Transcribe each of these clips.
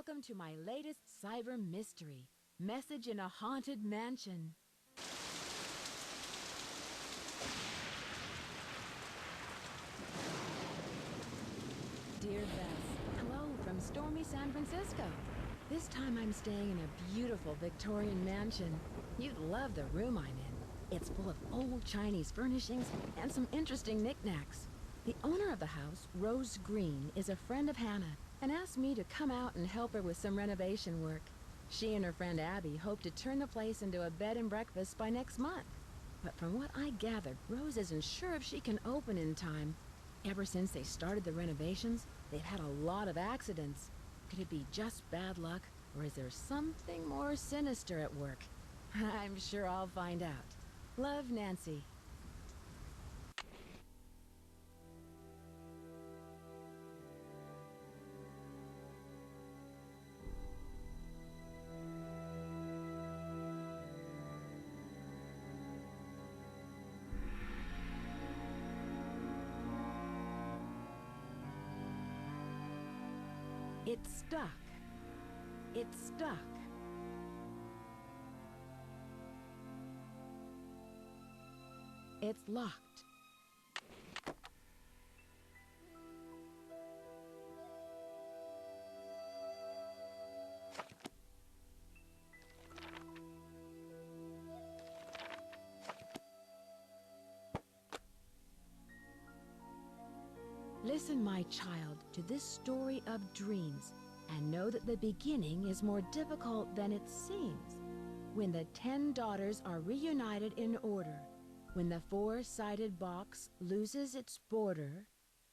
welcome to my latest cyber mystery, Message in a Haunted Mansion. Dear Bess, hello from stormy San Francisco. This time I'm staying in a beautiful Victorian mansion. You'd love the room I'm in. It's full of old Chinese furnishings and some interesting knickknacks. The owner of the house, Rose Green, is a friend of Hannah and asked me to come out and help her with some renovation work. She and her friend Abby hope to turn the place into a bed and breakfast by next month. But from what I gathered, Rose isn't sure if she can open in time. Ever since they started the renovations, they've had a lot of accidents. Could it be just bad luck, or is there something more sinister at work? I'm sure I'll find out. Love, Nancy. It's stuck. It's stuck. It's locked. Listen, my child, to this story of dreams, and know that the beginning is more difficult than it seems. When the 10 daughters are reunited in order, when the 4-sided box loses its border,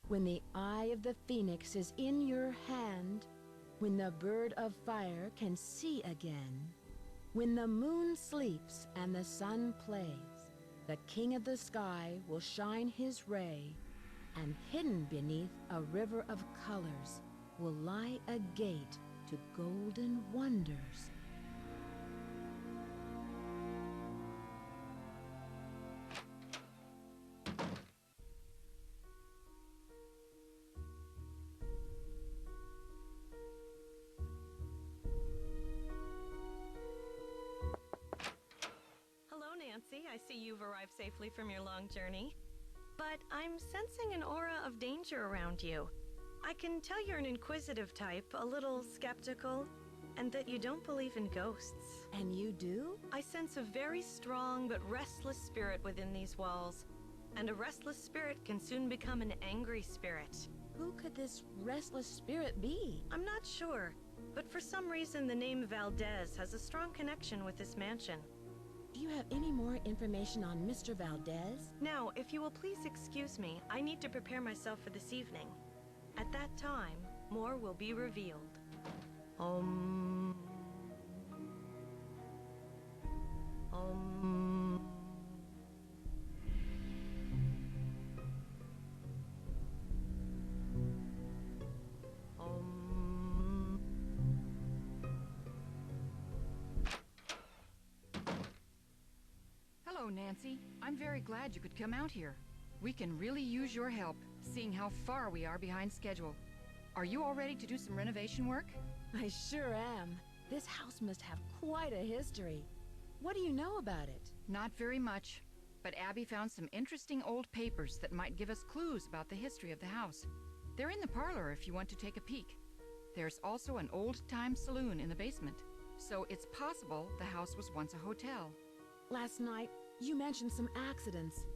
when the eye of the phoenix is in your hand, when the bird of fire can see again, when the moon sleeps and the sun plays, the king of the sky will shine his ray, and hidden beneath a river of colors will lie a gate to golden wonders. Hello, Nancy. I see you've arrived safely from your long journey. But I'm sensing an aura of danger around you. I can tell you're an inquisitive type, a little skeptical, and that you don't believe in ghosts. And you do? I sense a very strong but restless spirit within these walls. And a restless spirit can soon become an angry spirit. Who could this restless spirit be? I'm not sure, but for some reason the name Valdez has a strong connection with this mansion. Do you have any more information on Mr. Valdez? Now, if you will please excuse me, I need to prepare myself for this evening. At that time, more will be revealed. Om. Om. Om. Hello, Nancy. I'm very glad you could come out here. We can really use your help, seeing how far we are behind schedule. Are you all ready to do some renovation work? I sure am. This house must have quite a history. What do you know about it? Not very much, but Abby found some interesting old papers that might give us clues about the history of the house. They're in the parlor if you want to take a peek. There's also an old-time saloon in the basement, so it's possible the house was once a hotel. Last night, you mentioned some accidents.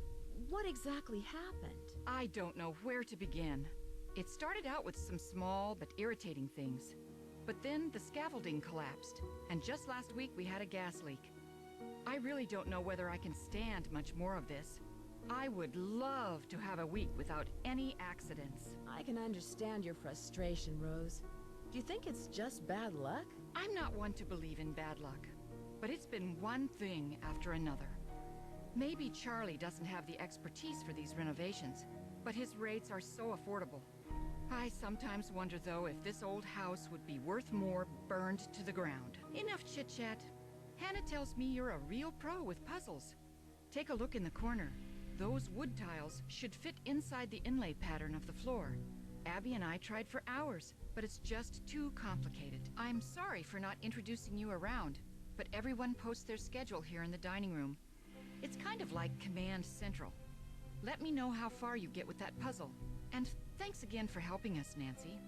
What exactly happened? I don't know where to begin. It started out with some small but irritating things. But then the scaffolding collapsed, and just last week we had a gas leak. I really don't know whether I can stand much more of this. I would love to have a week without any accidents. I can understand your frustration, Rose. Do you think it's just bad luck? I'm not one to believe in bad luck, but it's been one thing after another. Maybe Charlie doesn't have the expertise for these renovations, but his rates are so affordable. I sometimes wonder, though, if this old house would be worth more burned to the ground. Enough chit-chat. Hannah tells me you're a real pro with puzzles. Take a look in the corner. Those wood tiles should fit inside the inlay pattern of the floor. Abby and I tried for hours, but it's just too complicated. I'm sorry for not introducing you around, but everyone posts their schedule here in the dining room. It's kind of like Command Central. Let me know how far you get with that puzzle. And thanks again for helping us, Nancy.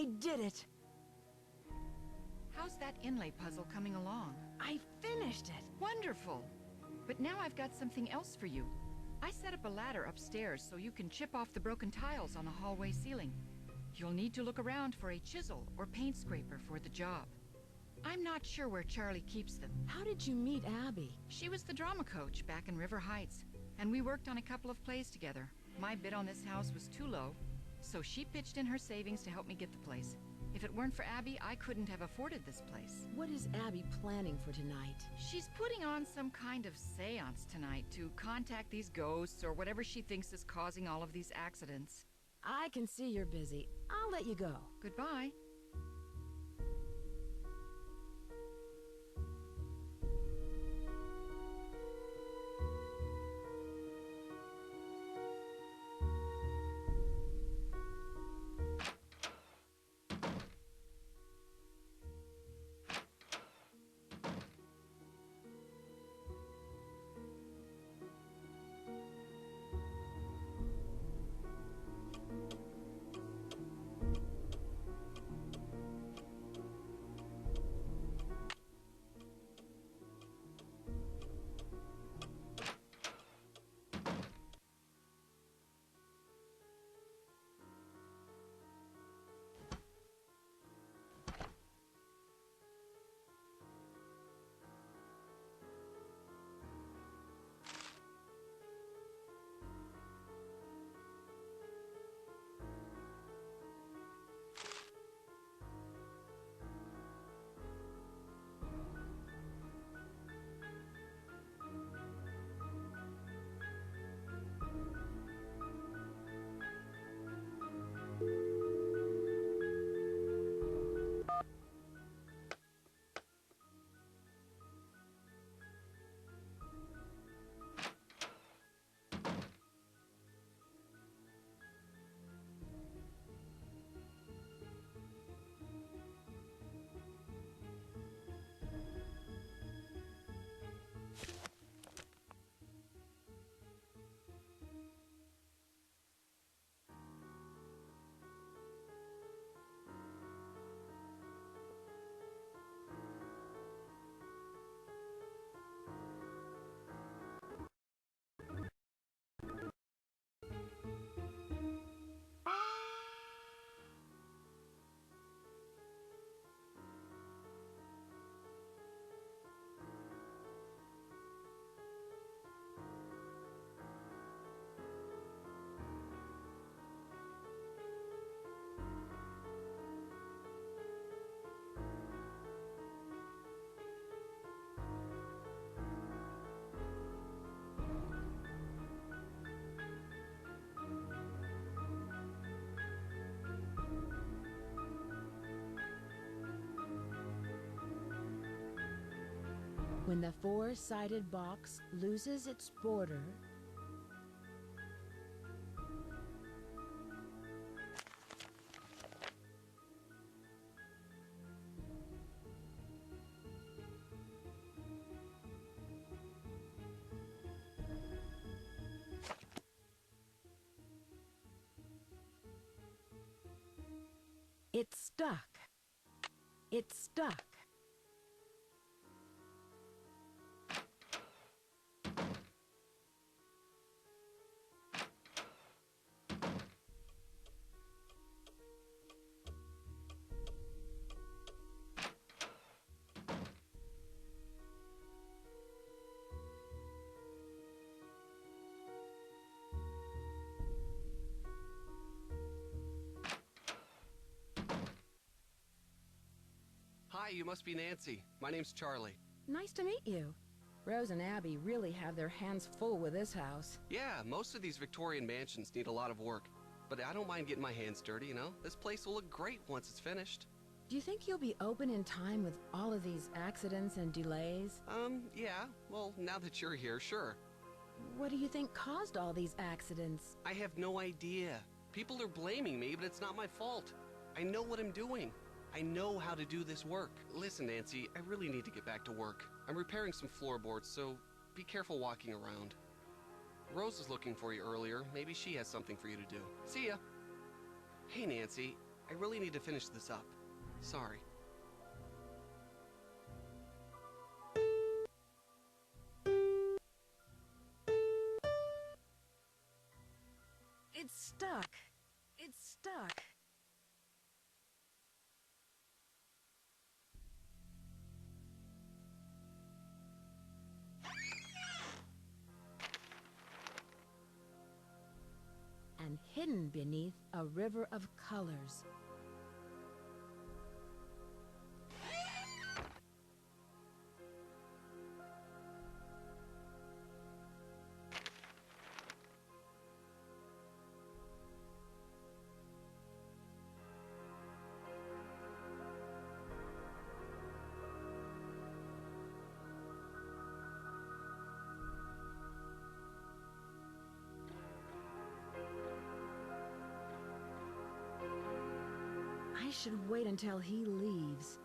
I did it! How's that inlay puzzle coming along? I finished it! Wonderful! But now I've got something else for you. I set up a ladder upstairs so you can chip off the broken tiles on the hallway ceiling. You'll need to look around for a chisel or paint scraper for the job. I'm not sure where Charlie keeps them. How did you meet Abby? She was the drama coach back in River Heights, and we worked on a couple of plays together. My bid on this house was too low, so she pitched in her savings to help me get the place. If it weren't for Abby, I couldn't have afforded this place. What is Abby planning for tonight? She's putting on some kind of seance tonight to contact these ghosts or whatever she thinks is causing all of these accidents. I can see you're busy. I'll let you go. Goodbye. When the four-sided box loses its border, it's stuck. It's stuck. you must be Nancy. My name's Charlie. Nice to meet you. Rose and Abby really have their hands full with this house. Yeah, most of these Victorian mansions need a lot of work. But I don't mind getting my hands dirty, you know? This place will look great once it's finished. Do you think you'll be open in time with all of these accidents and delays? Yeah. Well, now that you're here, sure. What do you think caused all these accidents? I have no idea. People are blaming me, but it's not my fault. I know what I'm doing. I know how to do this work. Listen, Nancy, I really need to get back to work. I'm repairing some floorboards, so be careful walking around. Rose was looking for you earlier. Maybe she has something for you to do. See ya. Hey, Nancy, I really need to finish this up. Sorry. It's stuck. It's stuck. And hidden beneath a river of colors. I should wait until he leaves.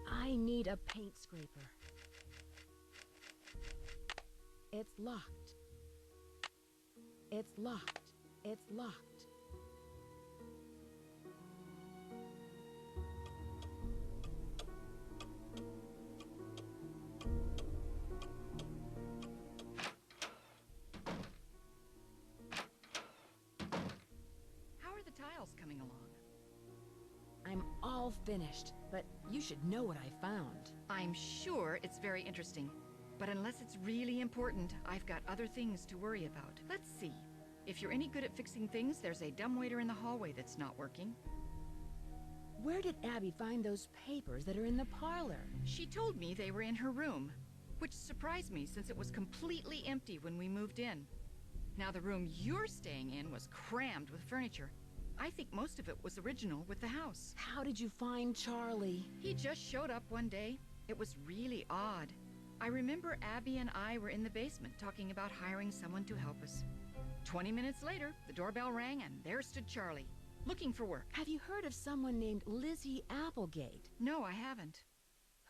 I need a paint scraper. It's locked. It's locked. It's locked. How are the tiles coming along? I'm all finished, but you should know what I found. I'm sure it's very interesting, but unless it's really important, I've got other things to worry about. Let's see. If you're any good at fixing things, there's a dumbwaiter in the hallway that's not working. Where did Abby find those papers that are in the parlor? She told me they were in her room, which surprised me since it was completely empty when we moved in. Now, the room you're staying in was crammed with furniture. I think most of it was original with the house. How did you find Charlie? He just showed up one day. It was really odd. I remember Abby and I were in the basement talking about hiring someone to help us. 20 minutes later, the doorbell rang and there stood Charlie, looking for work. Have you heard of someone named Lizzie Applegate? No, I haven't.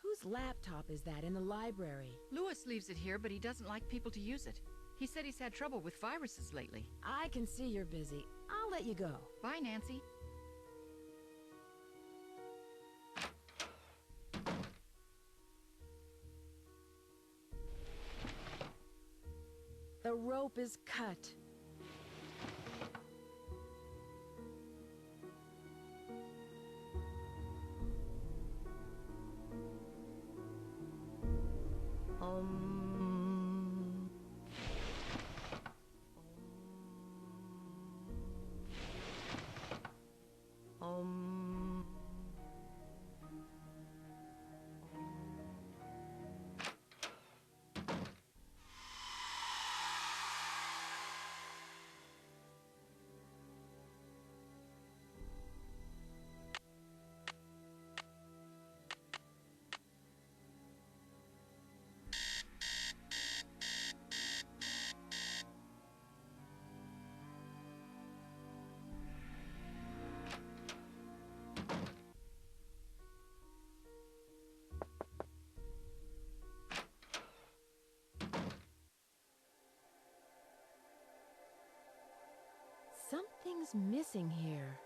Whose laptop is that in the library? Lewis leaves it here, but he doesn't like people to use it. He said he's had trouble with viruses lately. I can see you're busy. I'll let you go. Bye, Nancy. The rope is cut. Something's missing here.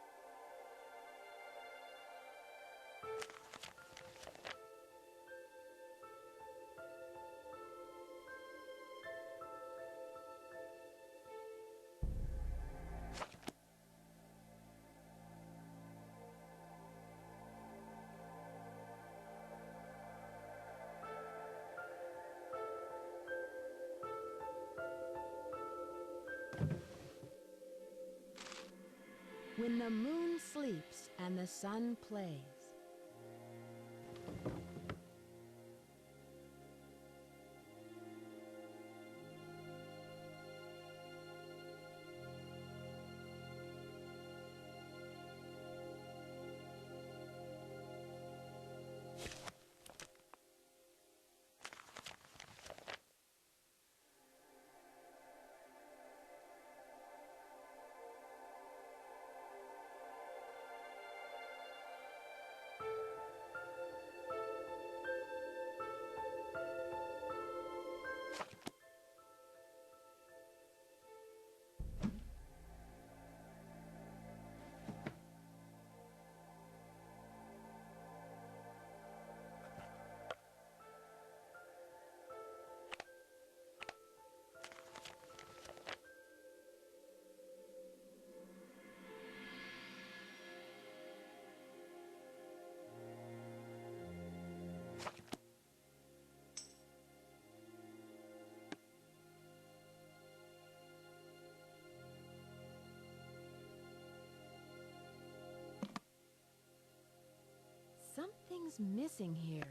When the moon sleeps and the sun plays. Something's missing here.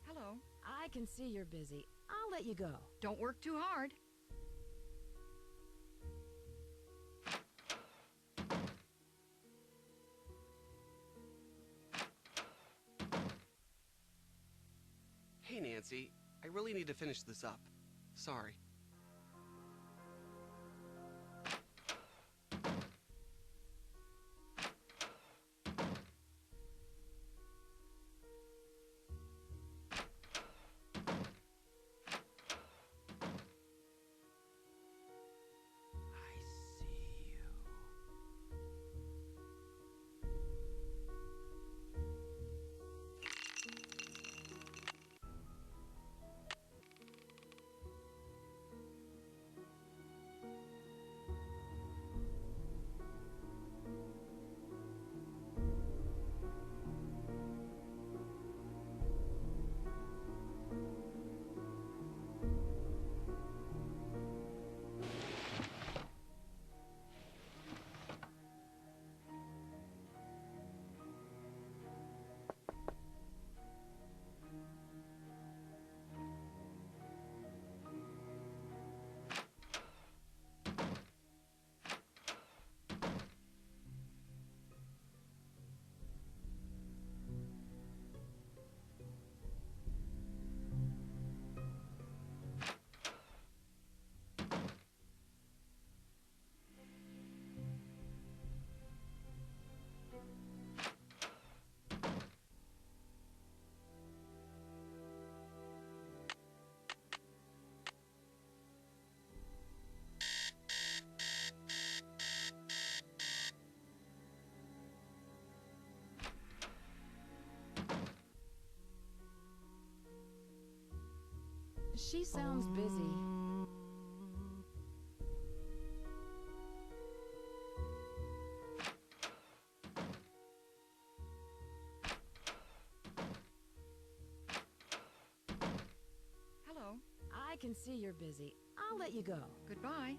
Hello. I can see you're busy. I'll let you go. Don't work too hard. Hey, Nancy, I really need to finish this up. Sorry. She sounds busy. Hello. I can see you're busy. I'll let you go. Goodbye.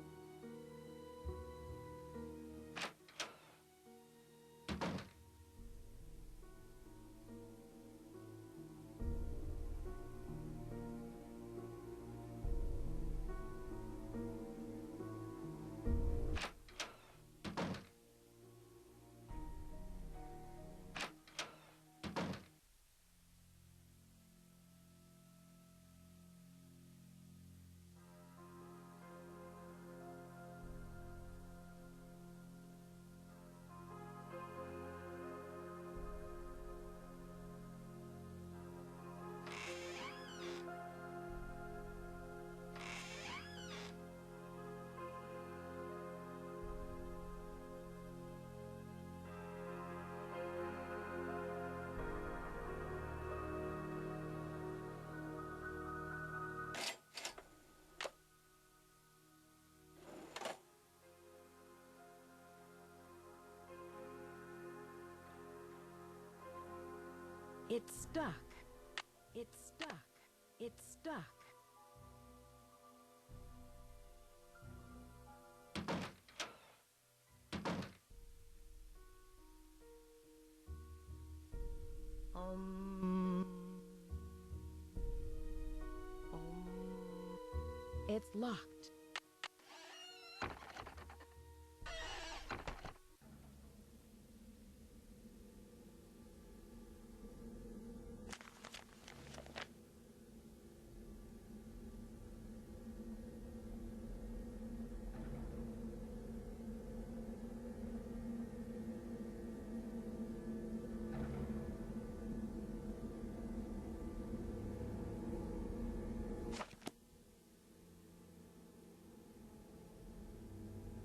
stuck. It's stuck. It's stuck. Um. It's locked.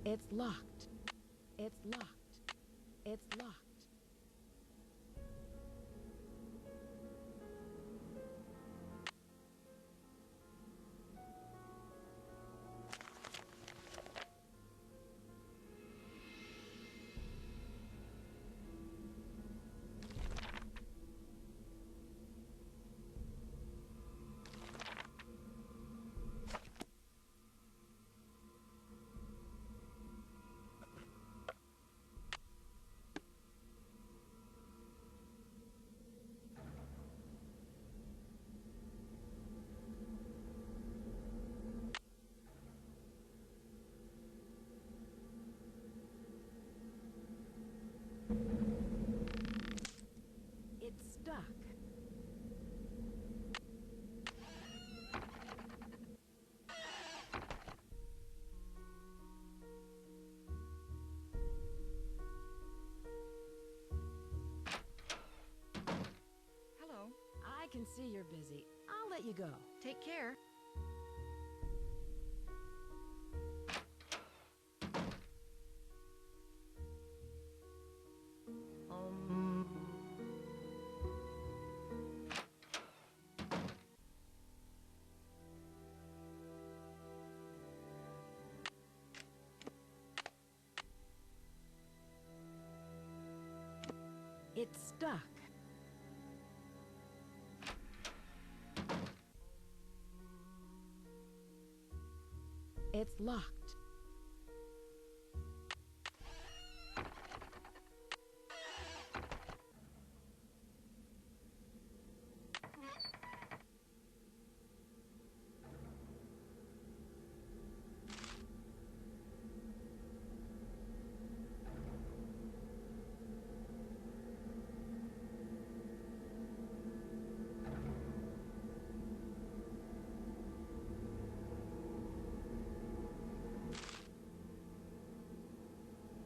It's locked. It's locked. It's locked. It's stuck. Hello. I can see you're busy. I'll let you go. Take care. Um. It's stuck. It's locked.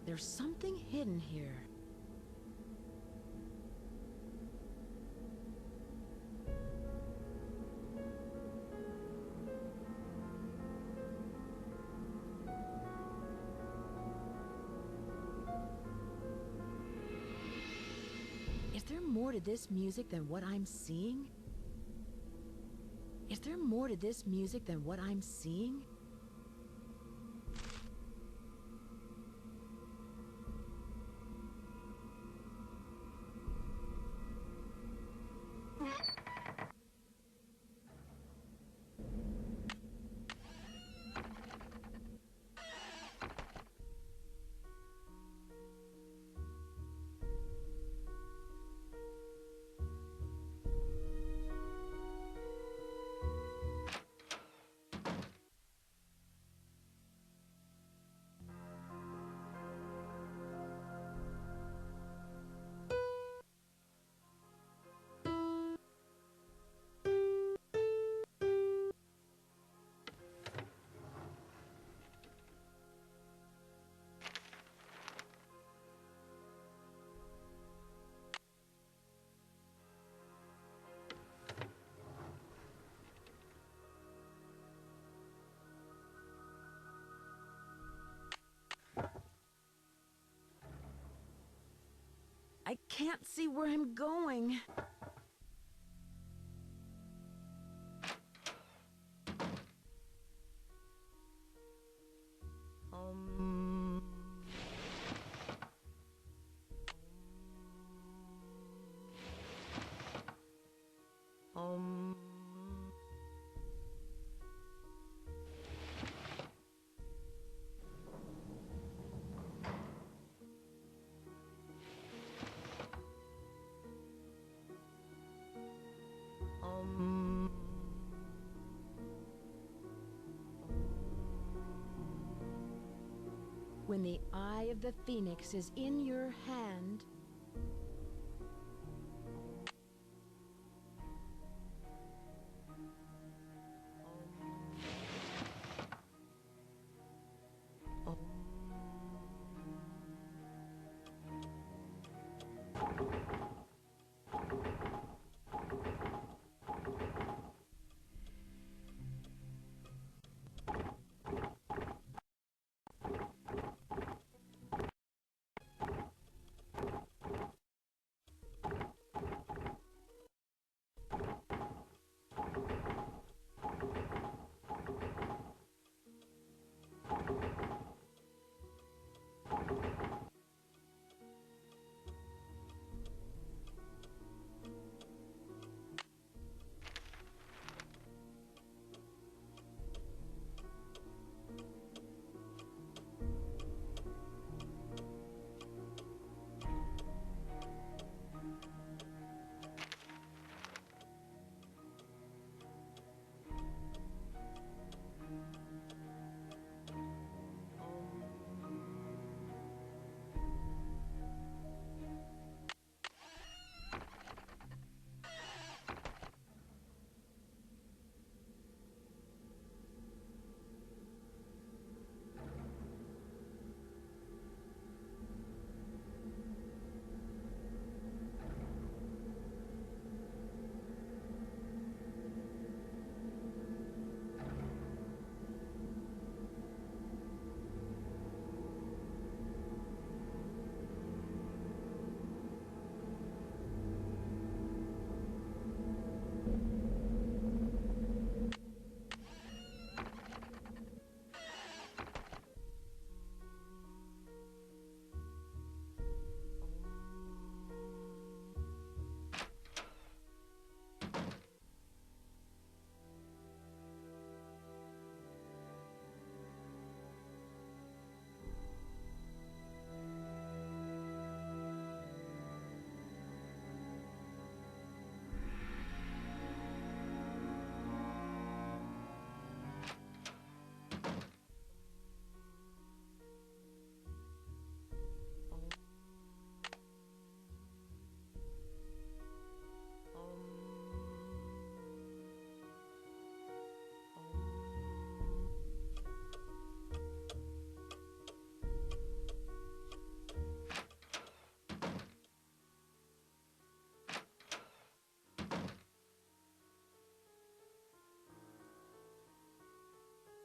There's something hidden here. Is there more to this music than what I'm seeing? Is there more to this music than what I'm seeing? I can't see where I'm going. When the eye of the phoenix is in your hand,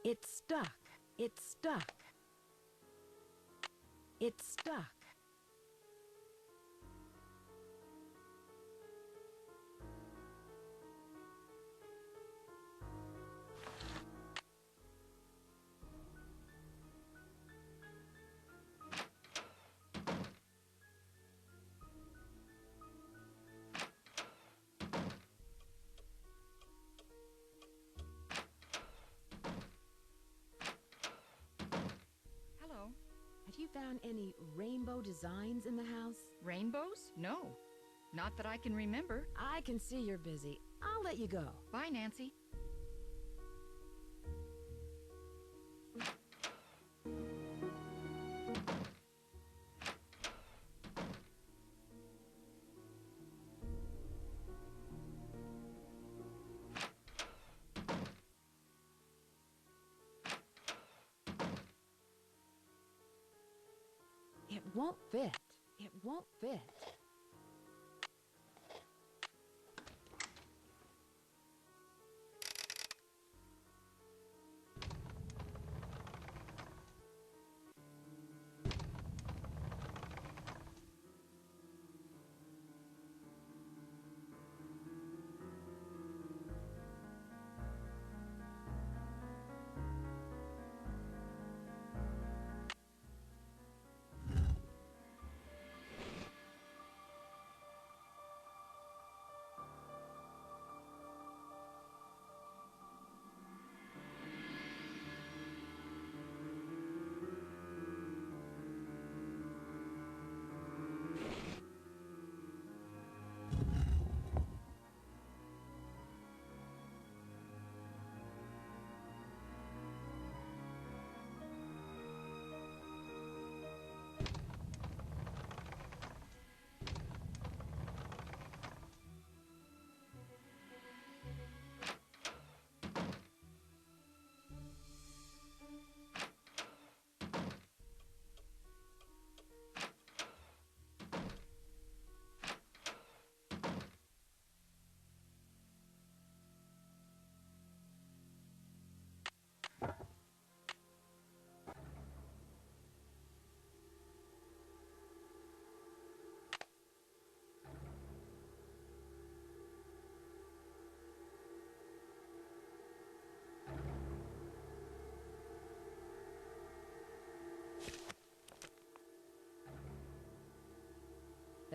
it's stuck. It's stuck. It's stuck. Hello. Have you found any rainbow designs in the house? Rainbows? No. Not that I can remember. I can see you're busy. I'll let you go. Bye, Nancy. It won't fit. It won't fit.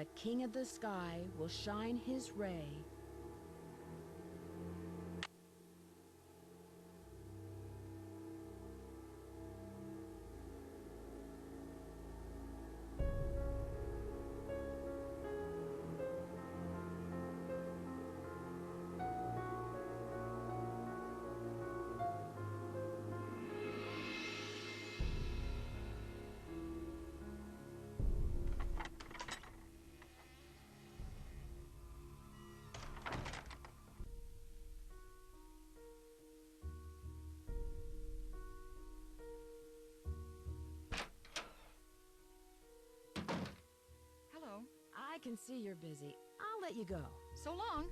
the king of the sky will shine his ray. Hello. I can see you're busy. I'll let you go. So long.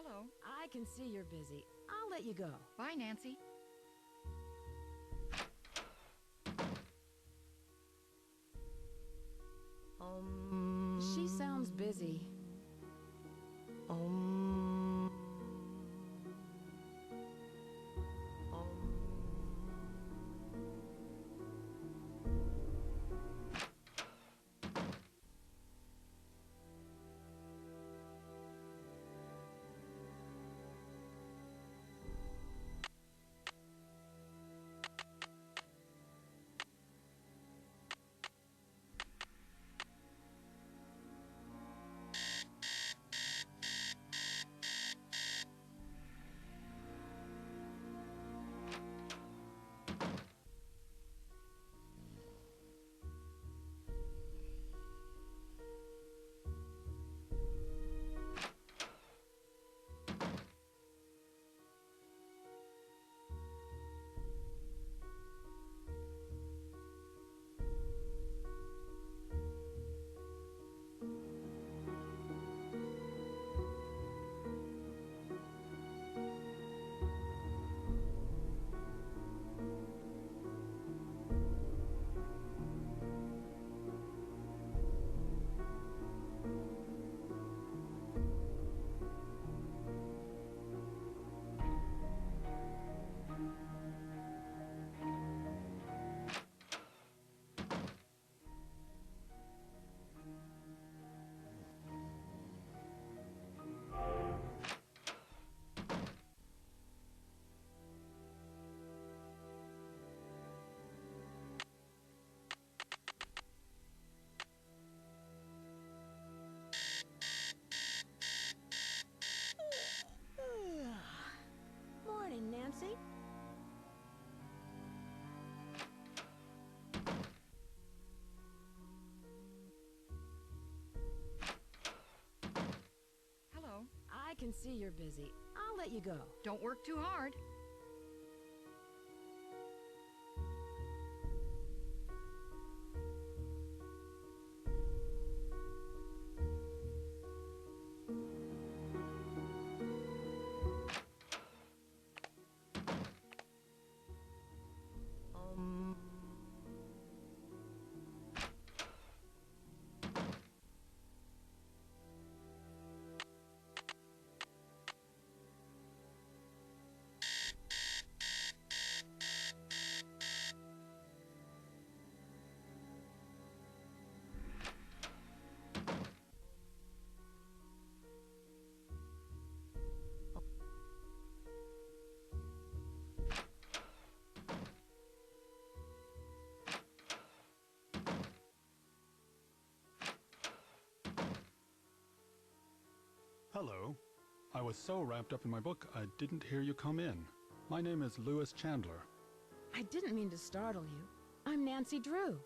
Hello. I can see you're busy. I'll let you go. Bye, Nancy. She sounds busy. Morning, Nancy. Hello. I can see you're busy. I'll let you go. Don't work too hard. Hello. I was so wrapped up in my book, I didn't hear you come in. My name is Lewis Chandler. I didn't mean to startle you. I'm Nancy Drew.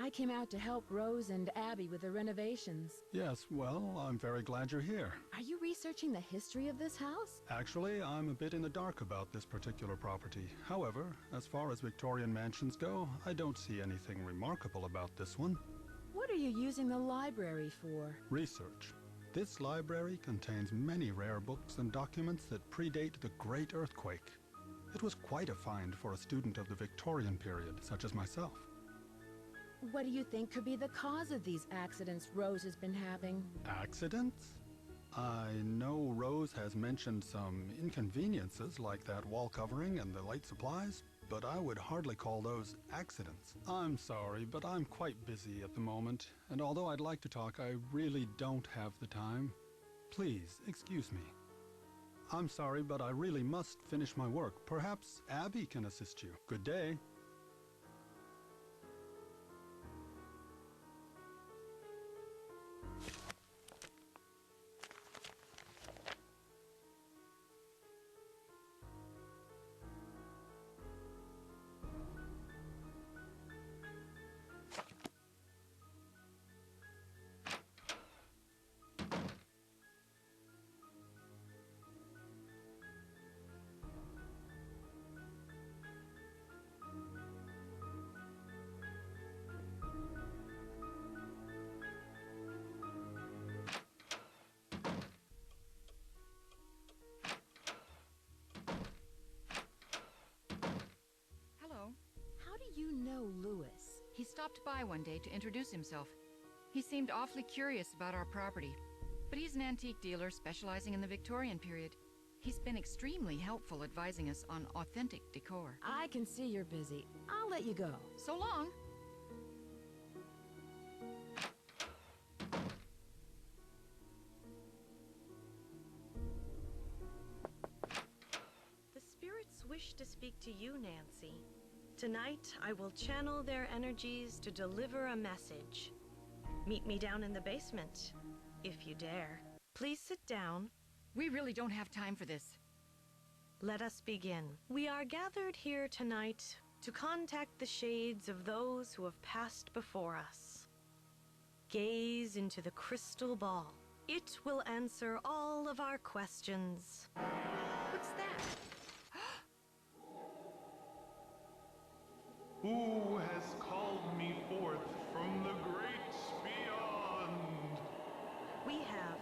I came out to help Rose and Abby with the renovations. Yes, well, I'm very glad you're here. Are you researching the history of this house? Actually, I'm a bit in the dark about this particular property. However, as far as Victorian mansions go, I don't see anything remarkable about this one. What are you using the library for? Research. This library contains many rare books and documents that predate the Great Earthquake. It was quite a find for a student of the Victorian period, such as myself. What do you think could be the cause of these accidents Rose has been having? Accidents? I know Rose has mentioned some inconveniences like that wall covering and the light supplies, but I would hardly call those accidents. I'm sorry, but I'm quite busy at the moment, and although I'd like to talk, I really don't have the time. Please, excuse me. I'm sorry, but I really must finish my work. Perhaps Abby can assist you. Good day. Hello. How do you know Lewis? He stopped by one day to introduce himself. He seemed awfully curious about our property, but he's an antique dealer specializing in the Victorian period. He's been extremely helpful advising us on authentic decor. I can see you're busy. I'll let you go. So long! The spirits wish to speak to you, Nancy. Tonight, I will channel their energies to deliver a message. Meet me down in the basement, if you dare. Please sit down. We really don't have time for this. Let us begin. We are gathered here tonight to contact the shades of those who have passed before us. Gaze into the crystal ball. It will answer all of our questions. What's that? Who has called me forth from the great beyond? We have.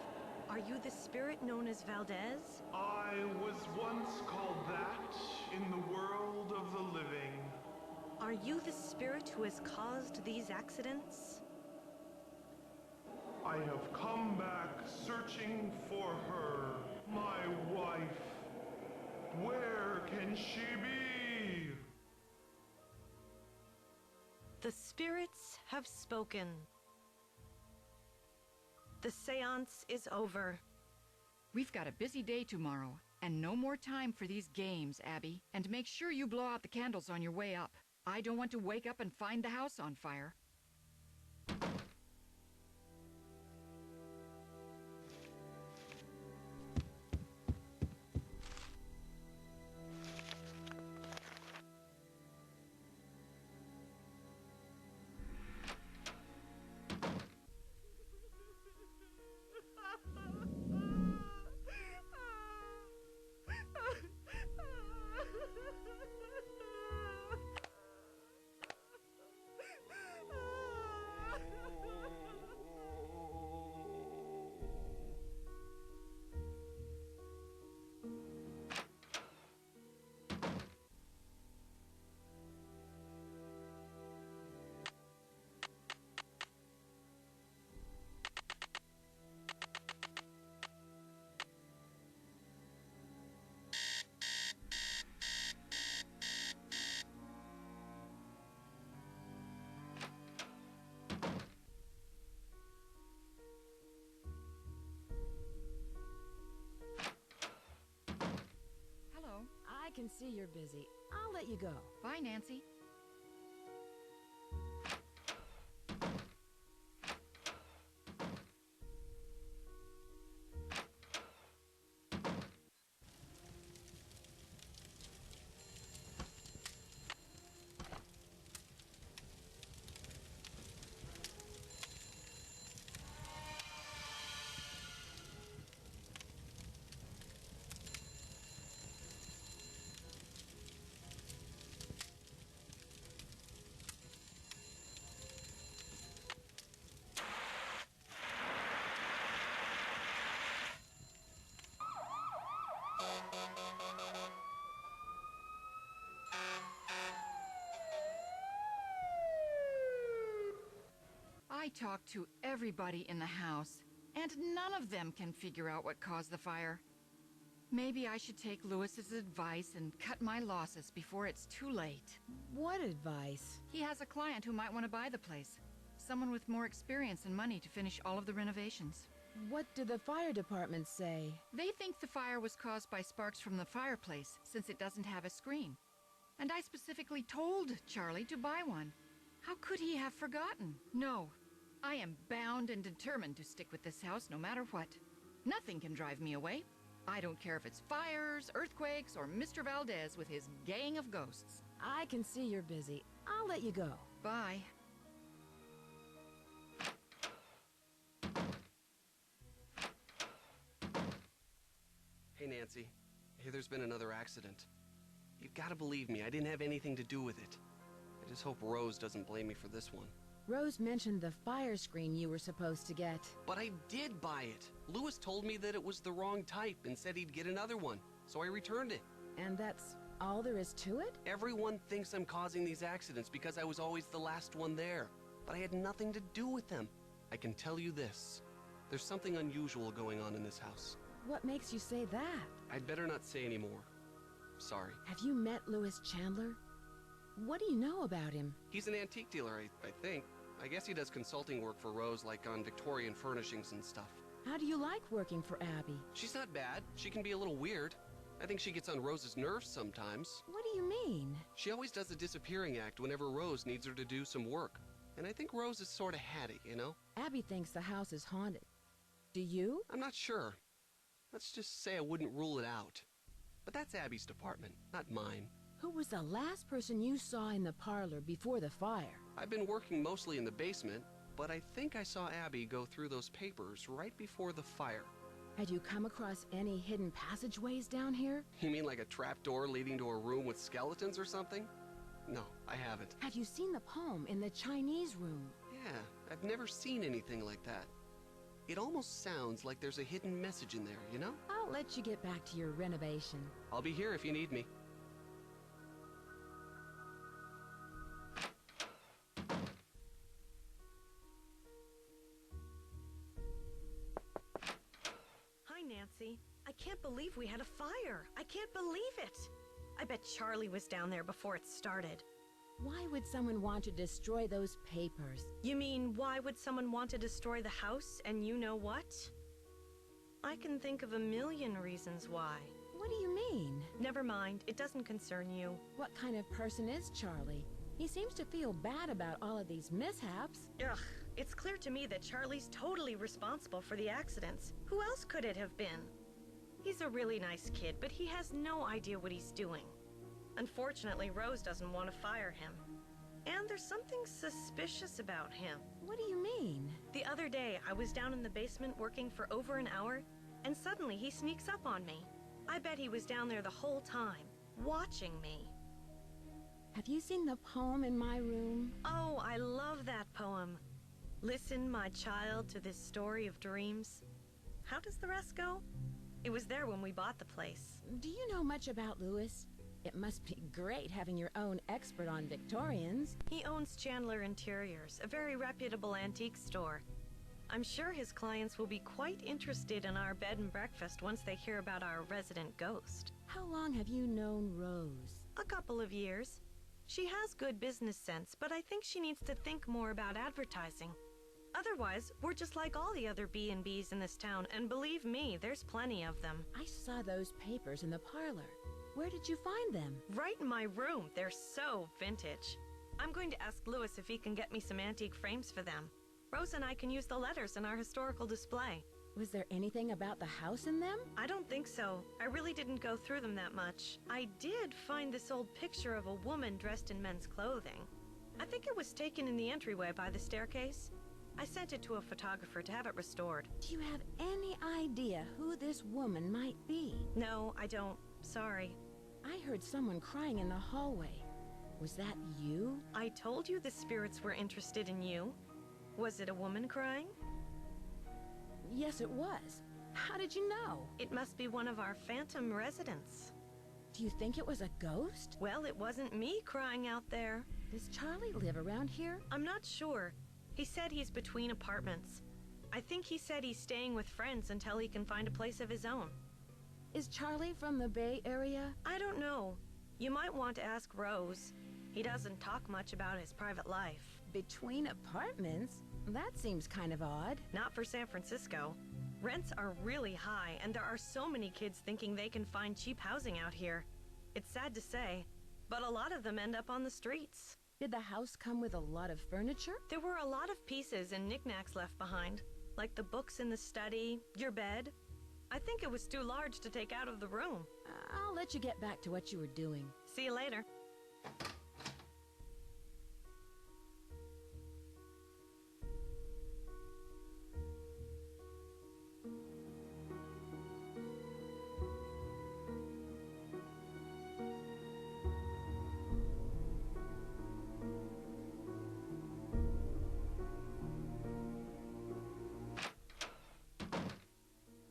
Are you the spirit known as Valdez? I was once called that in the world of the living. Are you the spirit who has caused these accidents? I have come back searching for her, my wife. Where can she be? The spirits have spoken. The seance is over. We've got a busy day tomorrow, and no more time for these games, Abby. And make sure you blow out the candles on your way up. I don't want to wake up and find the house on fire. Hello. I can see you're busy. I'll let you go. Bye, Nancy. I talked to everybody in the house, and none of them can figure out what caused the fire. Maybe I should take Lewis's advice and cut my losses before it's too late. What advice? He has a client who might want to buy the place. Someone with more experience and money to finish all of the renovations. What do the fire department say? They think the fire was caused by sparks from the fireplace, since it doesn't have a screen. And I specifically told Charlie to buy one. How could he have forgotten? No, I am bound and determined to stick with this house no matter what. Nothing can drive me away. I don't care if it's fires, earthquakes, or Mr. Valdez with his gang of ghosts. I can see you're busy. I'll let you go. Bye. Hey, Nancy. I hear there's been another accident. You've got to believe me, I didn't have anything to do with it. I just hope Rose doesn't blame me for this one. Rose mentioned the fire screen you were supposed to get. But I did buy it. Lewis told me that it was the wrong type and said he'd get another one, so I returned it. And that's all there is to it? Everyone thinks I'm causing these accidents because I was always the last one there, but I had nothing to do with them. I can tell you this. There's something unusual going on in this house. What makes you say that? I'd better not say any more. Sorry. Have you met Lewis Chandler? What do you know about him? He's an antique dealer, I think. I guess he does consulting work for Rose, like on Victorian furnishings and stuff. How do you like working for Abby? She's not bad. She can be a little weird. I think she gets on Rose's nerves sometimes. What do you mean? She always does a disappearing act whenever Rose needs her to do some work. And I think Rose is sort of had it, you know? Abby thinks the house is haunted. Do you? I'm not sure. Let's just say I wouldn't rule it out. But that's Abby's department, not mine. Who was the last person you saw in the parlor before the fire? I've been working mostly in the basement, but I think I saw Abby go through those papers right before the fire. Had you come across any hidden passageways down here? You mean like a trapdoor leading to a room with skeletons or something? No, I haven't. Have you seen the poem in the Chinese room? Yeah, I've never seen anything like that. It almost sounds like there's a hidden message in there, you know? I'll let you get back to your renovation. I'll be here if you need me. Hi, Nancy. I can't believe we had a fire. I can't believe it. I bet Charlie was down there before it started. Why would someone want to destroy those papers? You mean, why would someone want to destroy the house and you know what? I can think of a million reasons why. What do you mean? Never mind, it doesn't concern you. What kind of person is Charlie? He seems to feel bad about all of these mishaps. Ugh, it's clear to me that Charlie's totally responsible for the accidents. Who else could it have been? He's a really nice kid, but he has no idea what he's doing. Unfortunately, Rose doesn't want to fire him. And there's something suspicious about him. What do you mean? The other day, I was down in the basement working for over an hour, and suddenly he sneaks up on me. I bet he was down there the whole time, watching me. Have you seen the poem in my room? Oh, I love that poem. Listen, my child, to this story of dreams. How does the rest go? It was there when we bought the place. Do you know much about Lewis? It must be great having your own expert on Victorians. He owns Chandler Interiors, a very reputable antique store. I'm sure his clients will be quite interested in our bed and breakfast once they hear about our resident ghost. How long have you known Rose? A couple of years. She has good business sense, but I think she needs to think more about advertising. Otherwise, we're just like all the other B&Bs in this town, and believe me, there's plenty of them. I saw those papers in the parlor. Where did you find them? Right in my room. They're so vintage. I'm going to ask Lewis if he can get me some antique frames for them. Rose and I can use the letters in our historical display. Was there anything about the house in them? I don't think so. I really didn't go through them that much. I did find this old picture of a woman dressed in men's clothing. I think it was taken in the entryway by the staircase. I sent it to a photographer to have it restored. Do you have any idea who this woman might be? No, I don't. Sorry. I heard someone crying in the hallway. Was that you? I told you the spirits were interested in you. Was it a woman crying? Yes, it was. How did you know? It must be one of our phantom residents. Do you think it was a ghost? Well, it wasn't me crying out there. Does Charlie live around here? I'm not sure. He said he's between apartments. I think he said he's staying with friends until he can find a place of his own. Is Charlie from the Bay Area? I don't know. You might want to ask Rose. He doesn't talk much about his private life. Between apartments? That seems kind of odd. Not for San Francisco. Rents are really high, and there are so many kids thinking they can find cheap housing out here. It's sad to say, but a lot of them end up on the streets. Did the house come with a lot of furniture? There were a lot of pieces and knickknacks left behind, like the books in the study, your bed. I think it was too large to take out of the room. I'll let you get back to what you were doing. See you later.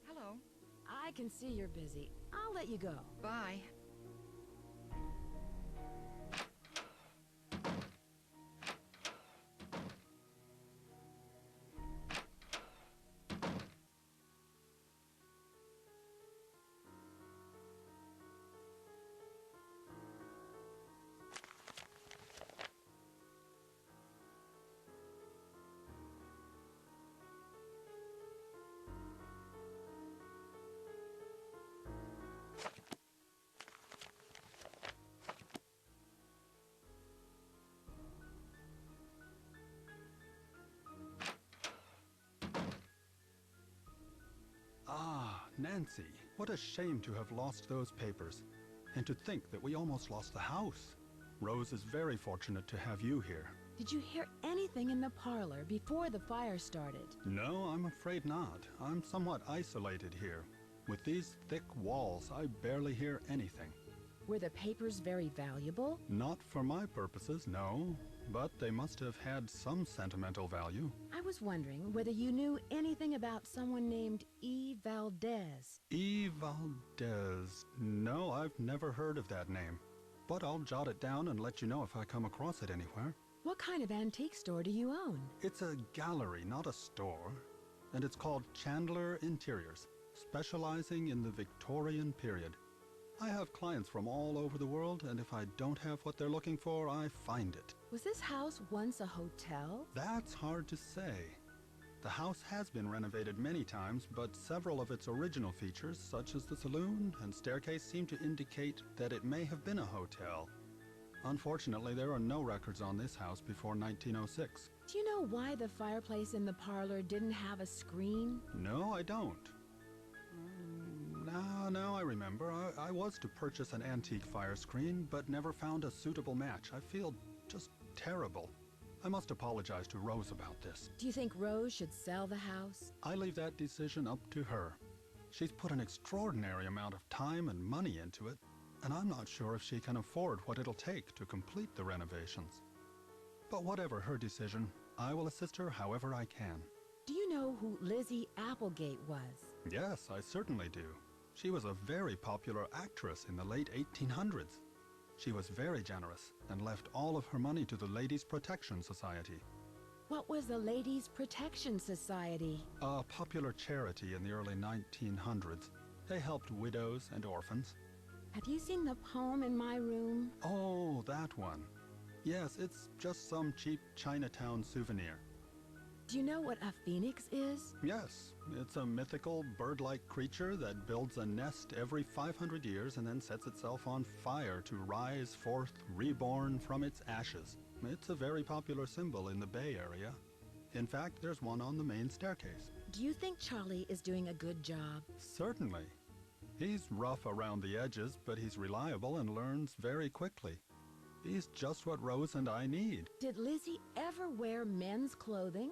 Hello. I can see you're busy. I'll let you go. Bye. Nancy, what a shame to have lost those papers. And to think that we almost lost the house. Rose is very fortunate to have you here. Did you hear anything in the parlor before the fire started? No, I'm afraid not. I'm somewhat isolated here. With these thick walls, I barely hear anything. Were the papers very valuable? Not for my purposes, no. But they must have had some sentimental value. I was wondering whether you knew anything about someone named E. Valdez. E. Valdez. No, I've never heard of that name. But I'll jot it down and let you know if I come across it anywhere. What kind of antique store do you own? It's a gallery, not a store. And it's called Chandler Interiors, specializing in the Victorian period. I have clients from all over the world, and if I don't have what they're looking for, I find it. Was this house once a hotel? That's hard to say. The house has been renovated many times, but several of its original features, such as the saloon and staircase, seem to indicate that it may have been a hotel. Unfortunately, there are no records on this house before 1906. Do you know why the fireplace in the parlor didn't have a screen? No, I don't. Now I remember. I was to purchase an antique fire screen, but never found a suitable match. I feel just terrible. I must apologize to Rose about this. Do you think Rose should sell the house? I leave that decision up to her. She's put an extraordinary amount of time and money into it, and I'm not sure if she can afford what it'll take to complete the renovations. But whatever her decision, I will assist her however I can. Do you know who Lizzie Applegate was? Yes, I certainly do. She was a very popular actress in the late 1800s. She was very generous and left all of her money to the Ladies' Protection Society. What was the Ladies' Protection Society? A popular charity in the early 1900s. They helped widows and orphans. Have you seen the poem in my room? Oh, that one. Yes, it's just some cheap Chinatown souvenir. Do you know what a phoenix is? Yes, it's a mythical bird-like creature that builds a nest every 500 years and then sets itself on fire to rise forth reborn from its ashes. It's a very popular symbol in the Bay Area. In fact, there's one on the main staircase. Do you think Charlie is doing a good job? Certainly. He's rough around the edges, but he's reliable and learns very quickly. He's just what Rose and I need. Did Lizzie ever wear men's clothing?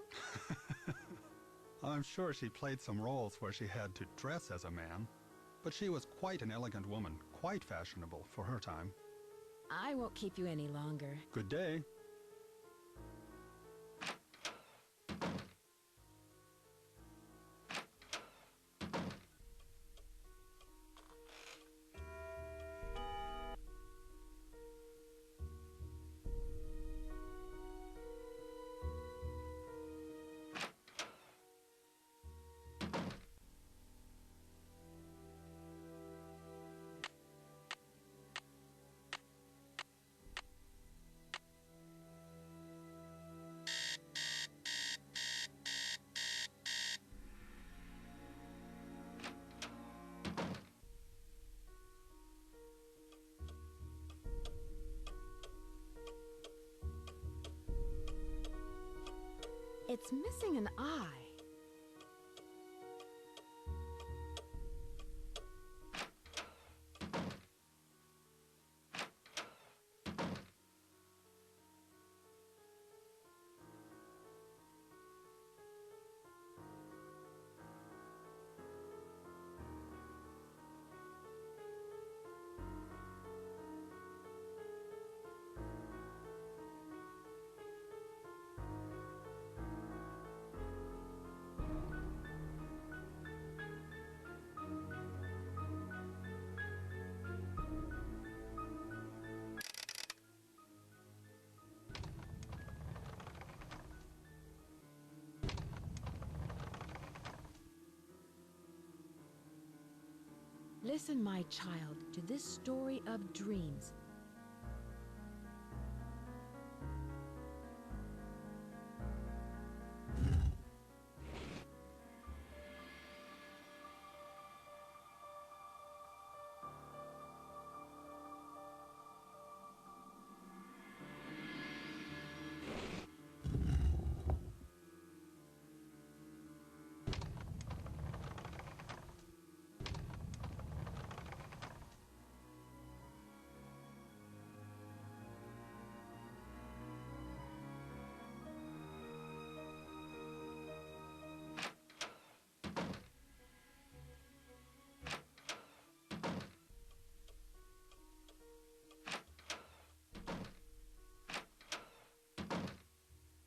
I'm sure she played some roles where she had to dress as a man, but she was quite an elegant woman, quite fashionable for her time. I won't keep you any longer. Good day. It's missing an eye. Listen, my child, to this story of dreams.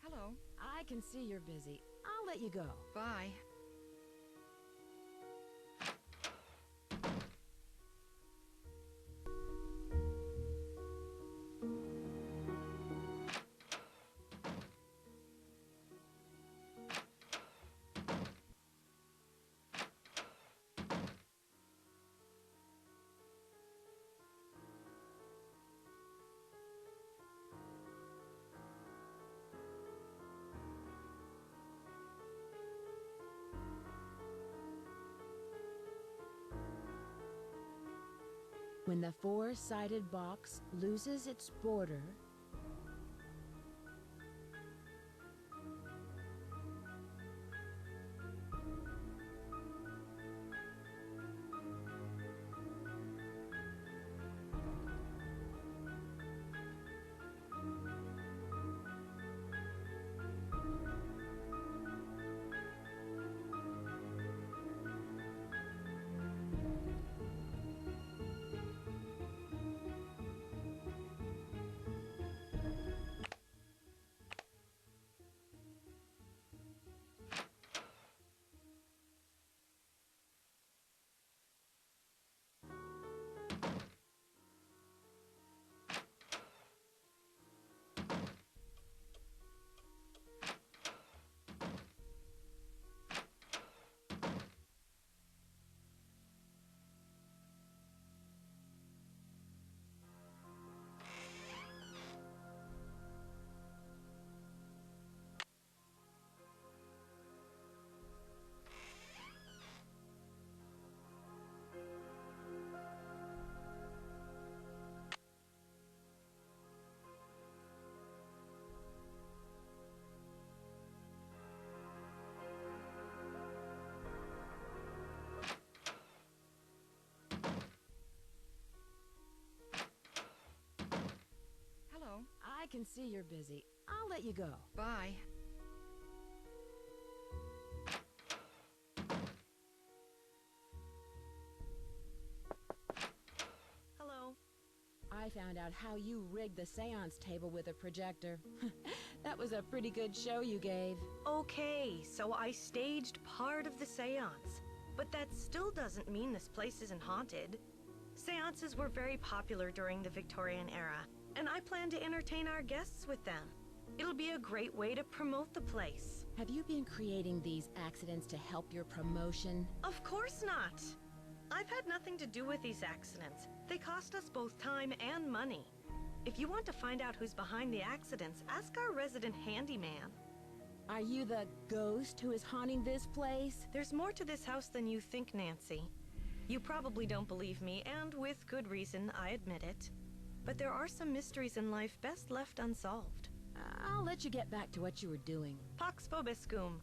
Hello. I can see you're busy. I'll let you go. Bye. When the four-sided box loses its border, Hello. I can see you're busy. I'll let you go. Bye. Hello. I found out how you rigged the seance table with a projector. That was a pretty good show you gave. Okay, so I staged part of the seance. But that still doesn't mean this place isn't haunted. Seances were very popular during the Victorian era, and I plan to entertain our guests with them. It'll be a great way to promote the place. Have you been creating these accidents to help your promotion? Of course not. I've had nothing to do with these accidents. They cost us both time and money. If you want to find out who's behind the accidents, ask our resident handyman. Are you the ghost who is haunting this place? There's more to this house than you think, Nancy. You probably don't believe me, and with good reason, I admit it. But there are some mysteries in life best left unsolved. I'll let you get back to what you were doing. Pax vobiscum.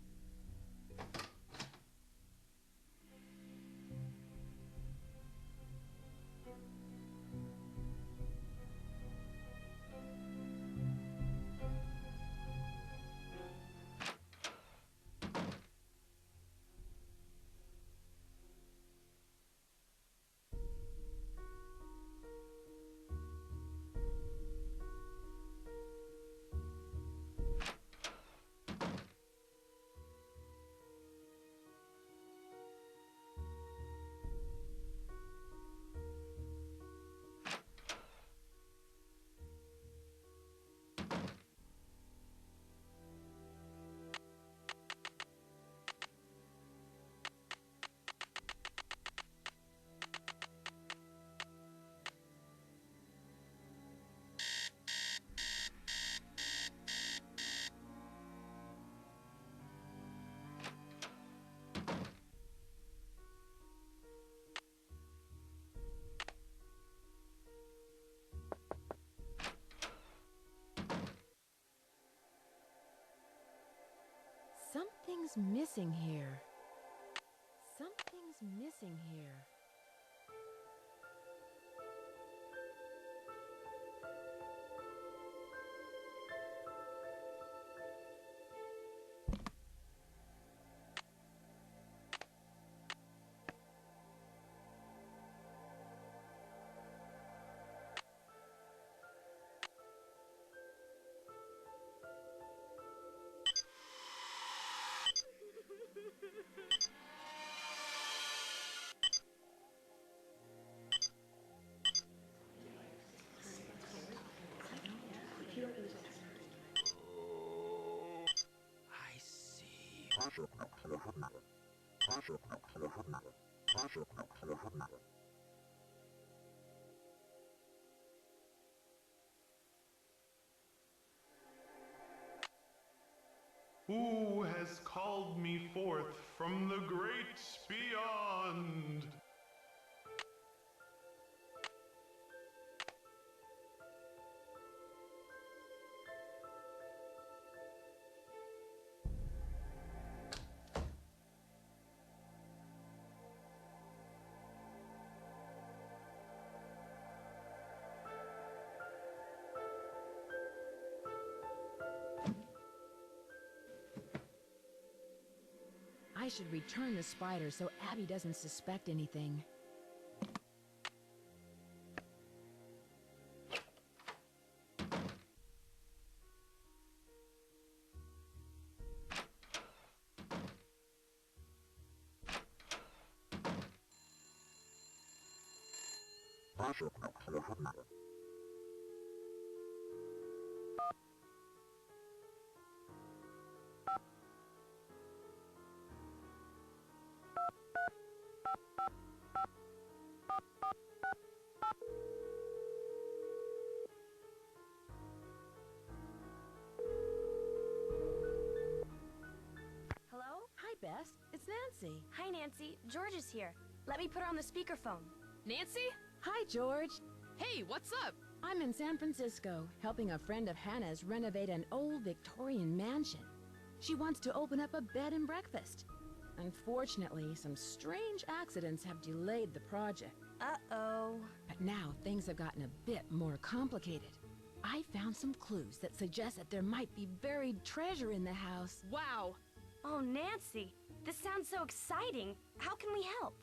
Something's missing here. Something's missing here. I see. Who has called me forth from the great beyond? I should return the spider so Abby doesn't suspect anything. Hello? Hi, Bess. It's Nancy. Hi, Nancy. George is here. Let me put her on the speakerphone. Nancy? Hi, George. Hey, what's up? I'm in San Francisco, helping a friend of Hannah's renovate an old Victorian mansion. She wants to open up a bed and breakfast. Unfortunately, some strange accidents have delayed the project. Uh-oh. But now things have gotten a bit more complicated. I found some clues that suggest that there might be buried treasure in the house. Wow. Oh, Nancy. This sounds so exciting. How can we help?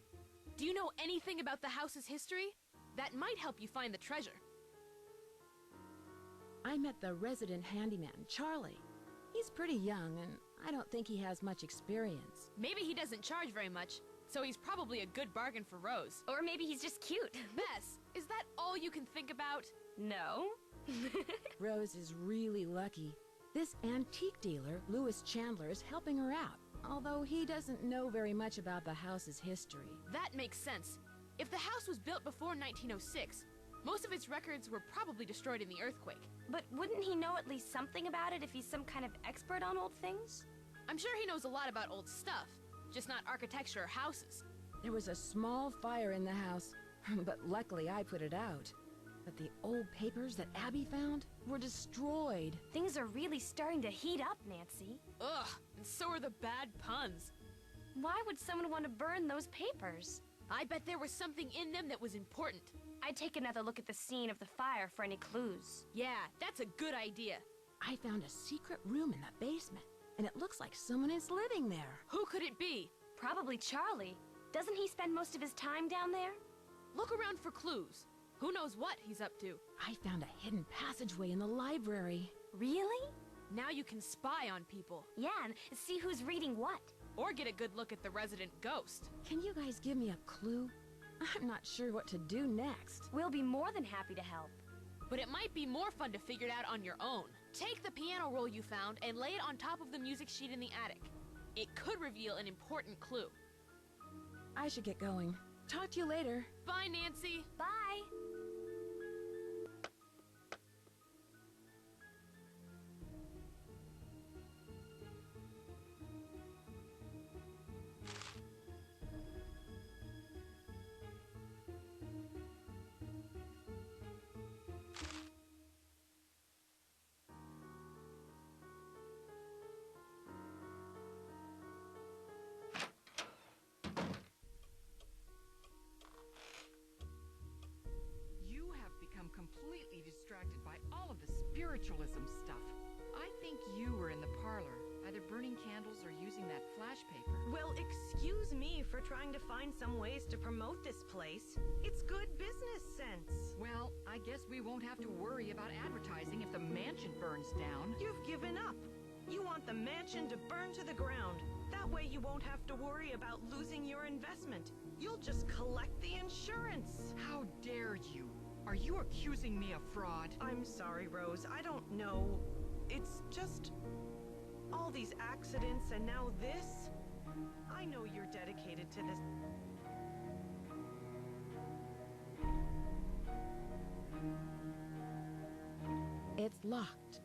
Do you know anything about the house's history? That might help you find the treasure. I met the resident handyman, Charlie. He's pretty young, and I don't think he has much experience. Maybe he doesn't charge very much, so he's probably a good bargain for Rose. Or maybe he's just cute. Bess, is that all you can think about? No. Rose is really lucky. This antique dealer, Louis Chandler, is helping her out, although he doesn't know very much about the house's history. That makes sense. If the house was built before 1906, most of its records were probably destroyed in the earthquake. But wouldn't he know at least something about it if he's some kind of expert on old things? I'm sure he knows a lot about old stuff, just not architecture or houses. There was a small fire in the house, but luckily I put it out. But the old papers that Abby found were destroyed. Things are really starting to heat up, Nancy. Ugh, and so are the bad puns. Why would someone want to burn those papers? I bet there was something in them that was important. I'd take another look at the scene of the fire for any clues. Yeah, that's a good idea. I found a secret room in the basement, and it looks like someone is living there. Who could it be? Probably Charlie. Doesn't he spend most of his time down there? Look around for clues. Who knows what he's up to? I found a hidden passageway in the library. Really? Now you can spy on people. Yeah, and see who's reading what. Or get a good look at the resident ghost. Can you guys give me a clue? I'm not sure what to do next. We'll be more than happy to help. But it might be more fun to figure it out on your own. Take the piano roll you found and lay it on top of the music sheet in the attic. It could reveal an important clue. I should get going. Talk to you later. Bye, Nancy. Bye. You have become completely distracted by all of the spiritualism stuff. I think you were in the parlor, either burning candles or using that flash paper. Well, excuse me for trying to find some ways to promote this place. It's good business sense. Well, I guess we won't have to worry about advertising if the mansion burns down. You've given up. You want the mansion to burn to the ground. That way you won't have to worry about losing your investment. You'll just collect the insurance. How dare you? Are you accusing me of fraud? I'm sorry, Rose. I don't know. It's just all these accidents and now this. I know you're dedicated to this. It's locked.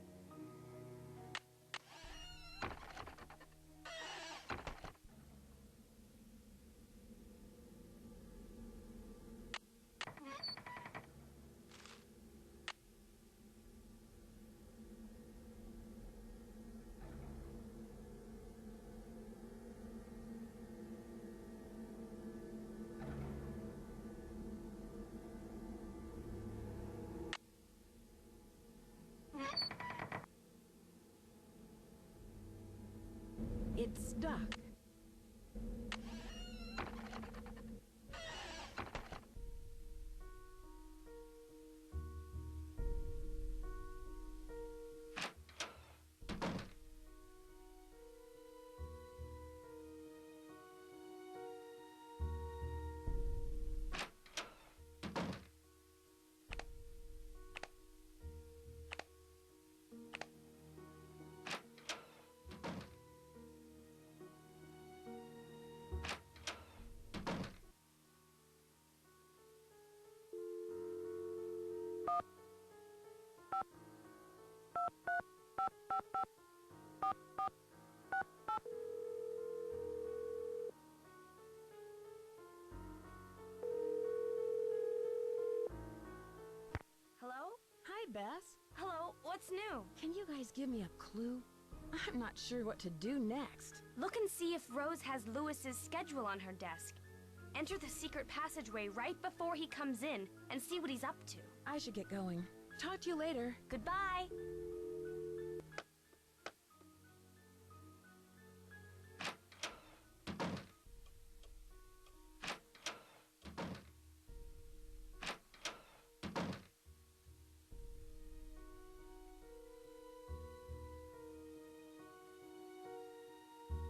It's stuck. Hello? Hi, Bess. Hello, what's new? Can you guys give me a clue? I'm not sure what to do next. Look and see if Rose has Lewis's schedule on her desk. Enter the secret passageway right before he comes in and see what he's up to. I should get going. Talk to you later. Goodbye.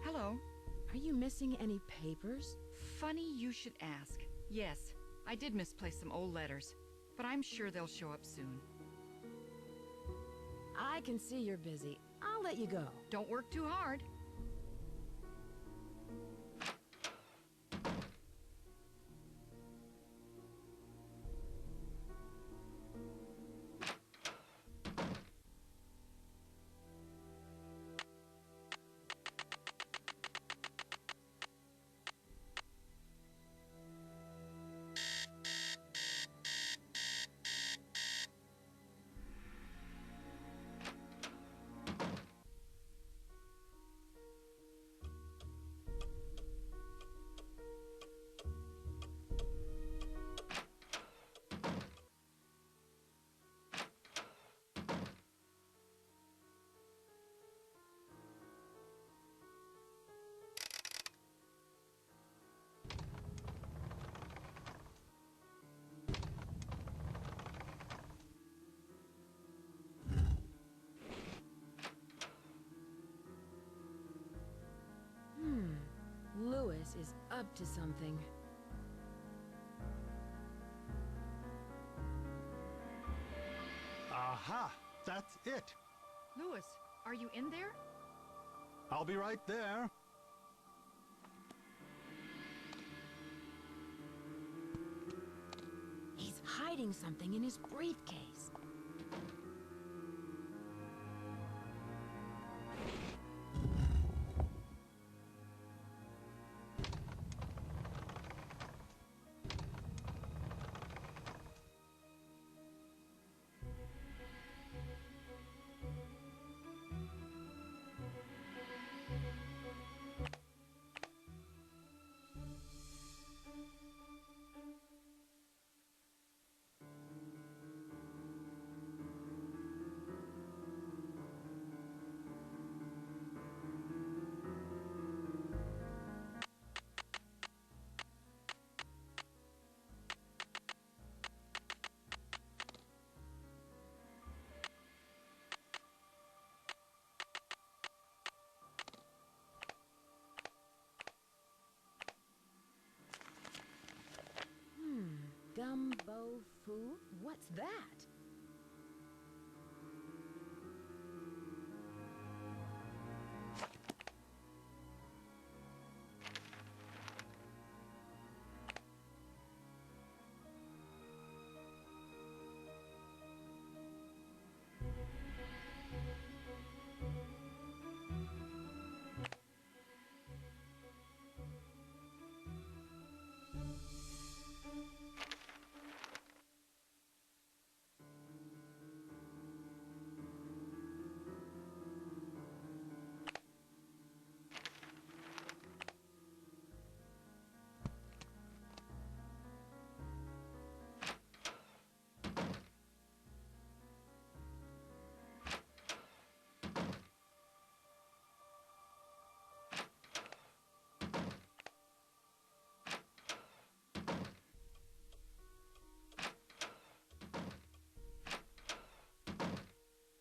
Hello. Are you missing any papers? Funny you should ask. Yes, I did misplace some old letters, but I'm sure they'll show up soon. I can see you're busy. I'll let you go. Don't work too hard. to something. Aha! That's it! Louis, are you in there? I'll be right there. He's hiding something in his briefcase. Gumbo Fu? What's that?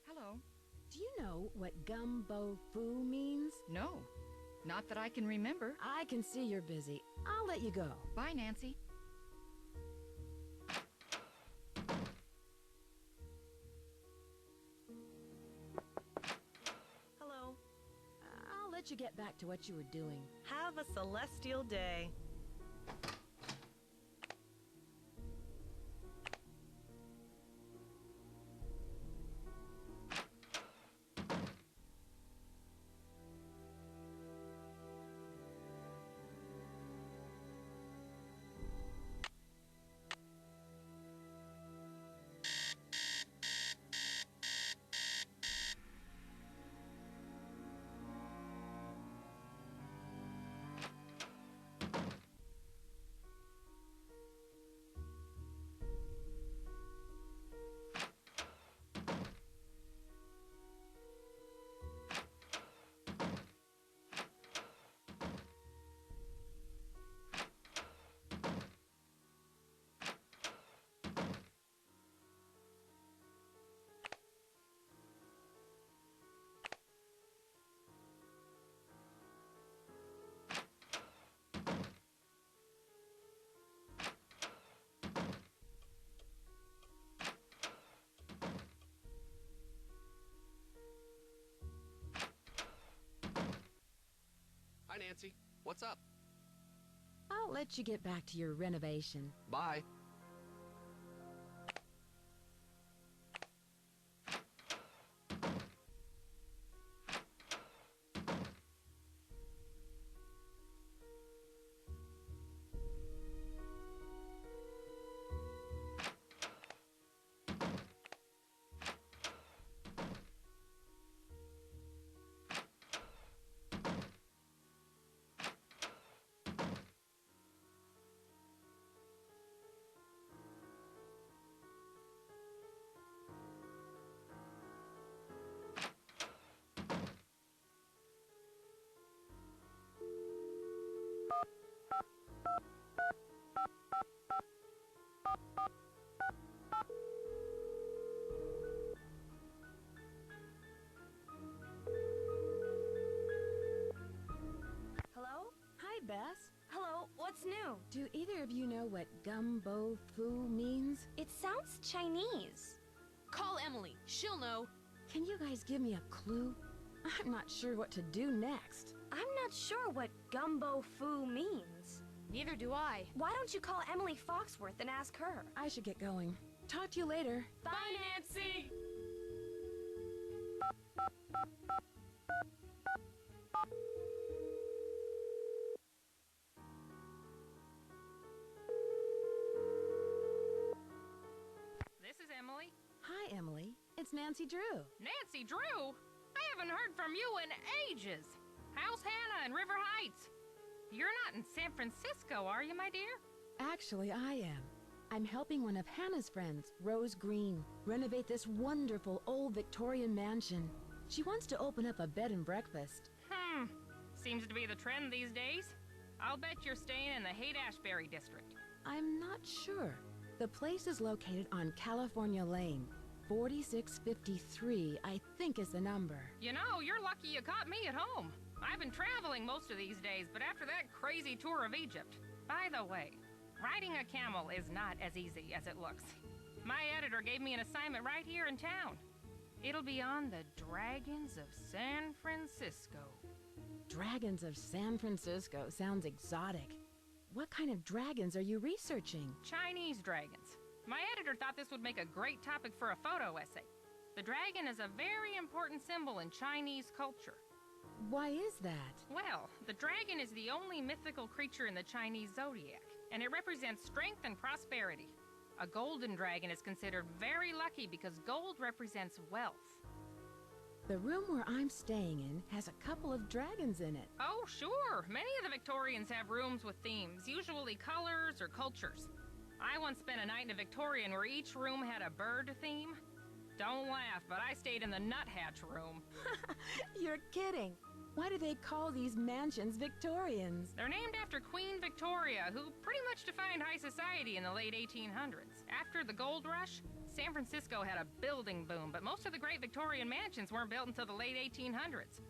Hello. Do you know what Gumbo Fu means? No, not that I can remember. I can see you're busy. I'll let you go. Bye, Nancy. Hello. I'll let you get back to what you were doing. Have a celestial day. Hi, Nancy. What's up? I'll let you get back to your renovation. Bye. Hello? Hi, Bess. Hello, what's either of you know what gumbo fu means? It sounds Chinese. Call Emily. She'll know. Can you guys give me a clue? I'm not sure what to do next. I'm not sure what gumbo fu means. Neither do I. Why don't you call Emily Foxworth and ask her? I should get going. Talk to you later. Bye, Nancy! This is Emily. Hi, Emily. It's Nancy Drew. Nancy Drew? I haven't heard from you in ages. How's Hannah in River Heights? You're not in San Francisco, are you, my dear? Actually, I am. I'm helping one of Hannah's friends, Rose Green, renovate this wonderful old Victorian mansion. She wants to open up a bed and breakfast. Seems to be the trend these days. I'll bet you're staying in the Haight-Ashbury district. I'm not sure. The place is located on California Lane. 4653, I think is the number. You know, you're lucky you caught me at home. I've been traveling most of these days, but after that crazy tour of Egypt. By the way, riding a camel is not as easy as it looks. My editor gave me an assignment right here in town. It'll be on the Dragons of San Francisco. Dragons of San Francisco sounds exotic. What kind of dragons are you researching? Chinese dragons. My editor thought this would make a great topic for a photo essay. The dragon is a very important symbol in Chinese culture. Why is that? Well, the dragon is the only mythical creature in the Chinese zodiac, and it represents strength and prosperity. A golden dragon is considered very lucky because gold represents wealth. The room where I'm staying in has a couple of dragons in it. Oh, sure. Many of the Victorians have rooms with themes, usually colors or cultures. I once spent a night in a Victorian where each room had a bird theme. Don't laugh, but I stayed in the nuthatch room. You're kidding. Why do they call these mansions Victorians? They're named after Queen Victoria, who pretty much defined high society in the late 1800s. After the gold rush, San Francisco had a building boom, but most of the great Victorian mansions weren't built until the late 1800s.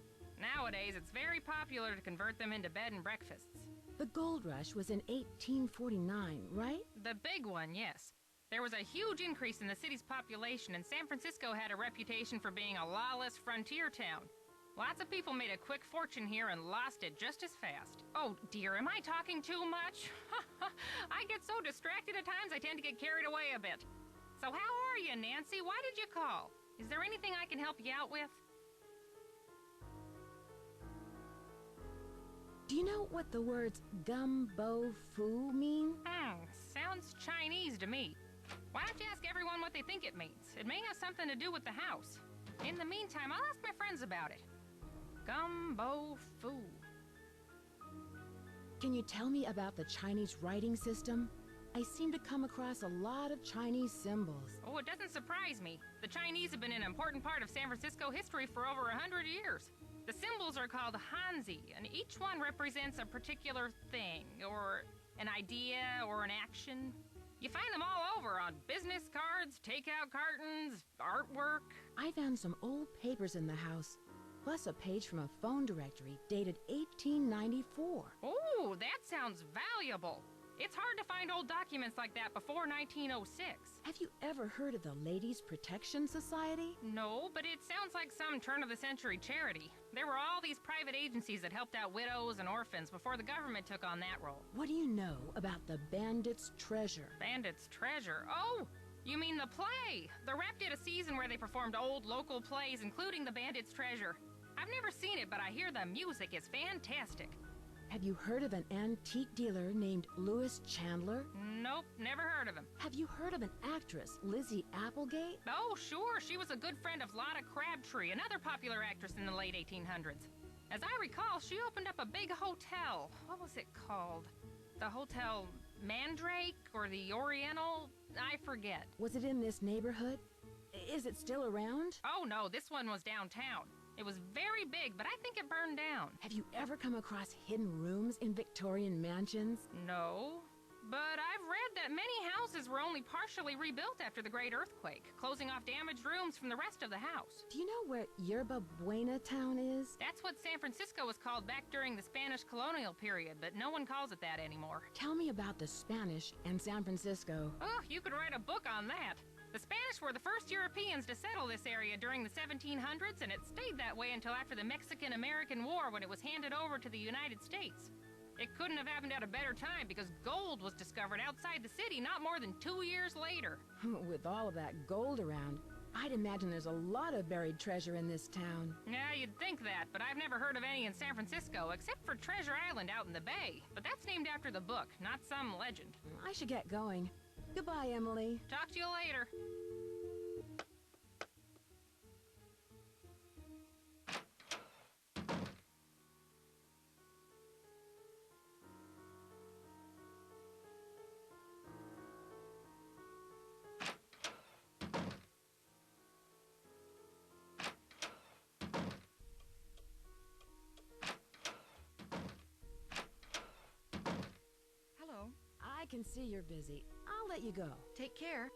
Nowadays, it's very popular to convert them into bed and breakfasts. The gold rush was in 1849, right? The big one, yes. There was a huge increase in the city's population, and San Francisco had a reputation for being a lawless frontier town. Lots of people made a quick fortune here and lost it just as fast. Oh dear, am I talking too much? I get so distracted at times I tend to get carried away a bit. So how are you, Nancy? Why did you call? Is there anything I can help you out with? Do you know what the words gumbo fu mean? Sounds Chinese to me. Why don't you ask everyone what they think it means? It may have something to do with the house. In the meantime, I'll ask my friends about it. Gumbo fu. Can you tell me about the Chinese writing system? I seem to come across a lot of Chinese symbols. Oh, it doesn't surprise me. The Chinese have been an important part of San Francisco history for over 100 years. The symbols are called Hanzi, and each one represents a particular thing, or an idea, or an action. You find them all over on business cards, takeout cartons, artwork. I found some old papers in the house, plus a page from a phone directory dated 1894. Oh, that sounds valuable. It's hard to find old documents like that before 1906. Have you ever heard of the Ladies Protection Society? No, but it sounds like some turn-of-the-century charity. There were all these private agencies that helped out widows and orphans before the government took on that role. What do you know about the Bandit's Treasure? Bandit's Treasure? Oh, you mean the play? The Rep did a season where they performed old local plays, including the Bandit's Treasure. I've never seen it, but I hear the music is fantastic. Have you heard of an antique dealer named Louis Chandler? Nope, never heard of him. Have you heard of an actress, Lizzie Applegate? Oh, sure. She was a good friend of Lotta Crabtree, another popular actress in the late 1800s. As I recall, she opened up a big hotel. What was it called? The Hotel Mandrake or the Oriental? I forget. Was it in this neighborhood? Is it still around? Oh, no, this one was downtown. It was very big, but I think it burned down. Have you ever come across hidden rooms in Victorian mansions? No. But I've read that many houses were only partially rebuilt after the Great Earthquake, closing off damaged rooms from the rest of the house. Do you know where Yerba Buena town is? That's what San Francisco was called back during the Spanish colonial period, but no one calls it that anymore. Tell me about the Spanish and San Francisco. Oh, you could write a book on that. The Spanish were the first Europeans to settle this area during the 1700s, and it stayed that way until after the Mexican-American War when it was handed over to the United States. It couldn't have happened at a better time because gold was discovered outside the city not more than 2 years later. With all of that gold around, I'd imagine there's a lot of buried treasure in this town. Yeah, you'd think that, but I've never heard of any in San Francisco, except for Treasure Island out in the bay. But that's named after the book, not some legend. I should get going. Goodbye, Emily. Talk to you later. Hello. I can see you're busy. I'll let you go. Take care.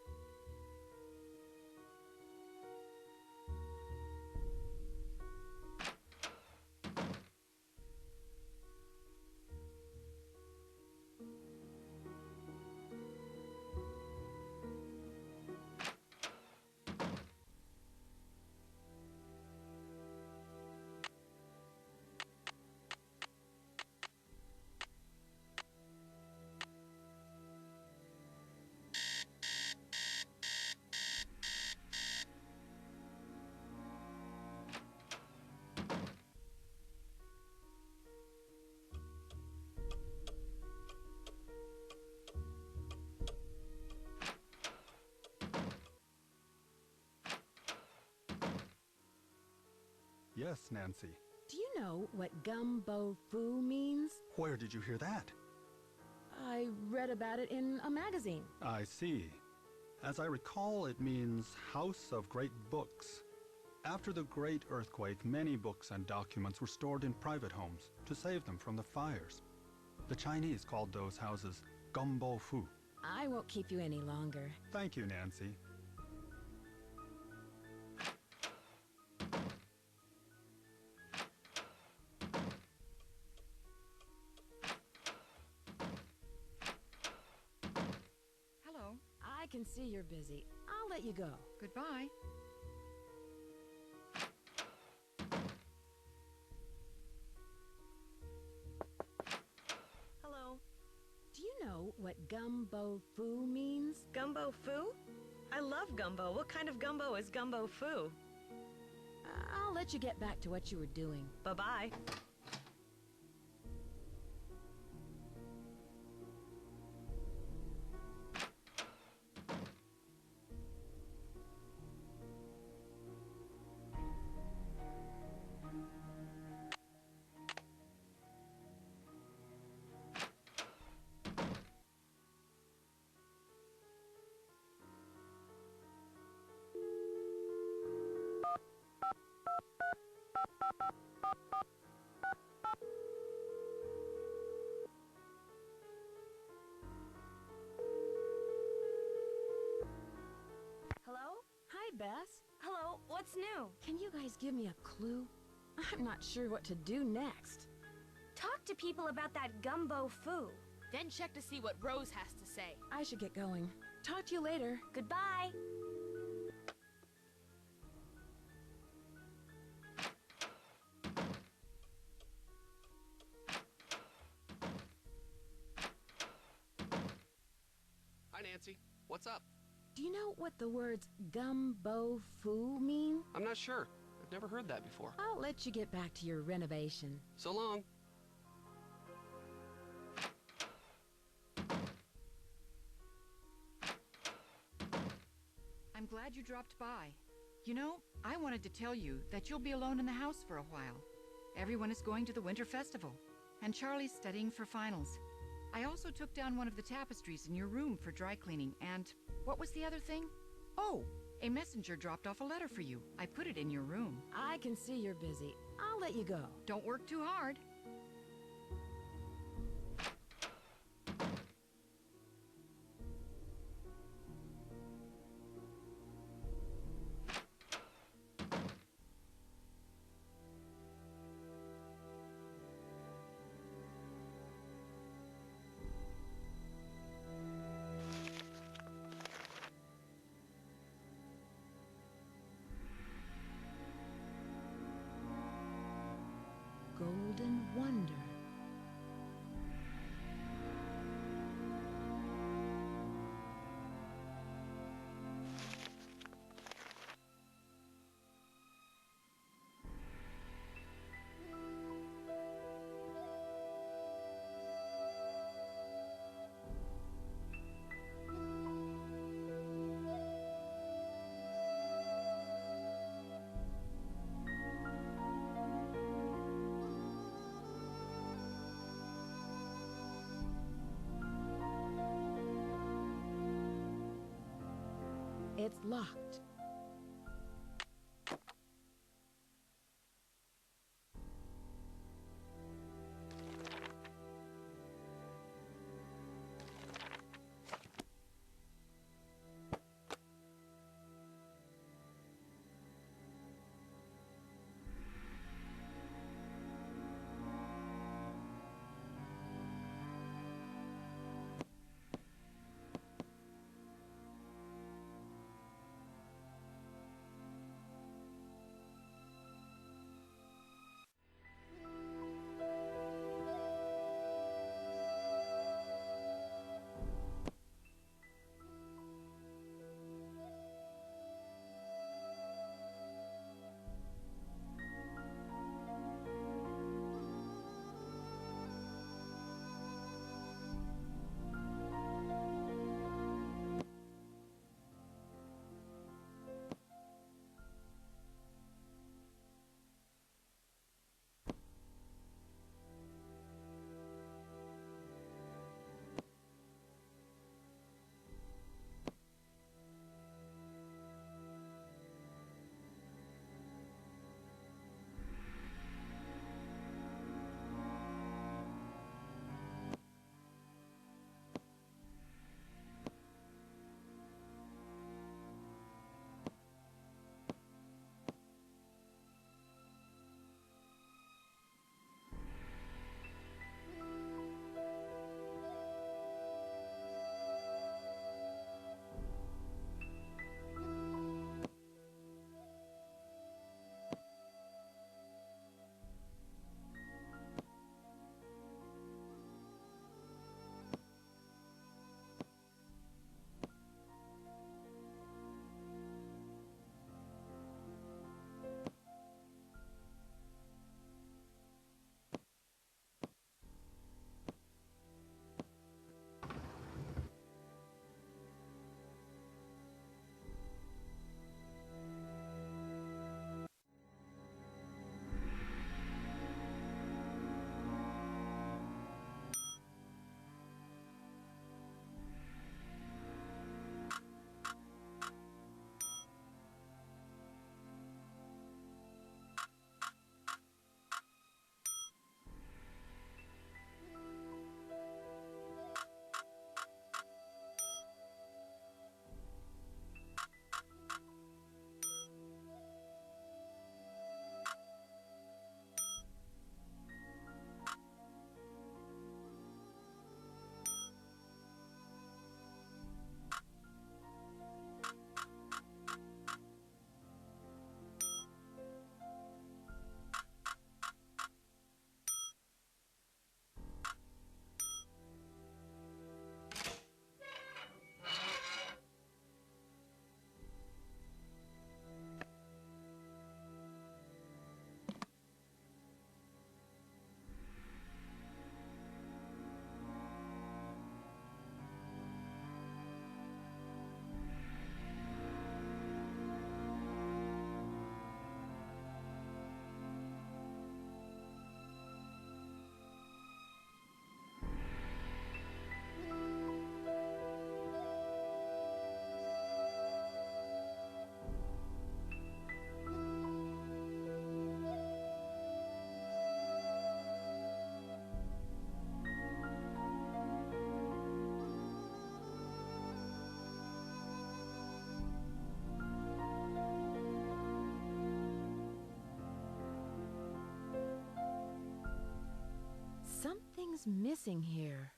Yes, Nancy. Do you know what gumbo foo means? Where did you hear that? I read about it in a magazine. I see. As I recall, it means House of Great Books. After the Great Earthquake, many books and documents were stored in private homes to save them from the fires. The Chinese called those houses gumbo fu. I won't keep you any longer. Thank you, Nancy. Hello. I can see you're busy. I'll let you go. Goodbye. Hello. Do you know what gumbo foo means? Gumbo foo? I love gumbo. What kind of gumbo is gumbo foo? I'll let you get back to what you were doing. Bye-bye. Hello? Hi, Bess. Hello, what's new? Can you guys give me a clue? I'm not sure what to do next. Talk to people about that gumbo foo. Then check to see what Rose has to say. I should get going. Talk to you later. Goodbye. Hi, Nancy. What's up? Do you know what the words gumbo foo mean? I'm not sure. I've never heard that before. I'll let you get back to your renovation. So long. I'm glad you dropped by. You know, I wanted to tell you that you'll be alone in the house for a while. Everyone is going to the Winter Festival, and Charlie's studying for finals. I also took down one of the tapestries in your room for dry cleaning, and what was the other thing? Oh, a messenger dropped off a letter for you. I put it in your room. I can see you're busy. I'll let you go. Don't work too hard. It's locked. Something's missing here.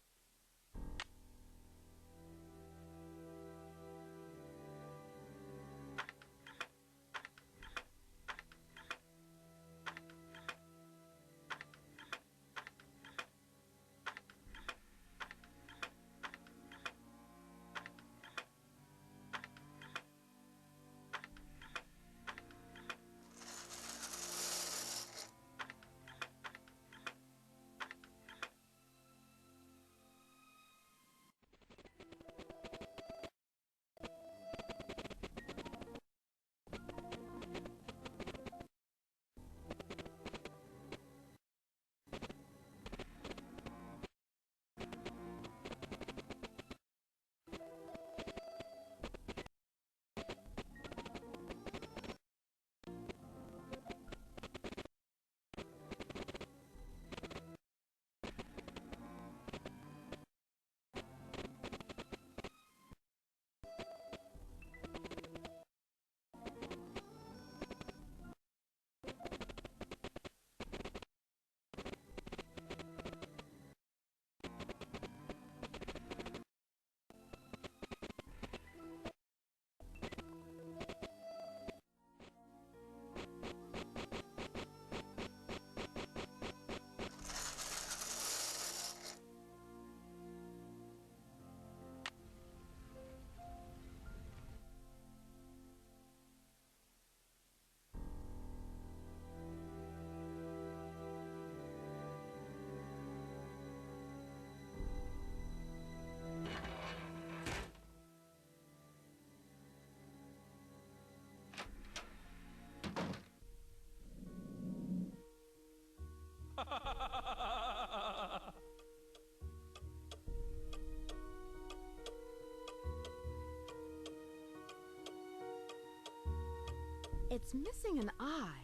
It's missing an eye.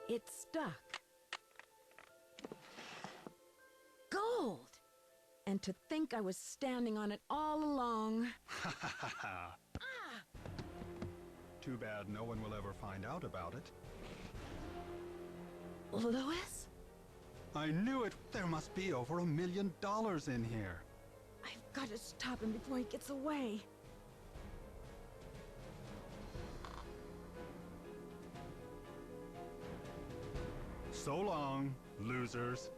It's stuck. Gold! And to think I was standing on it all along. Ha ha ha ha. Too bad no one will ever find out about it. Louis? I knew it! There must be over $1 million in here. I've got to stop him before he gets away. So long, losers.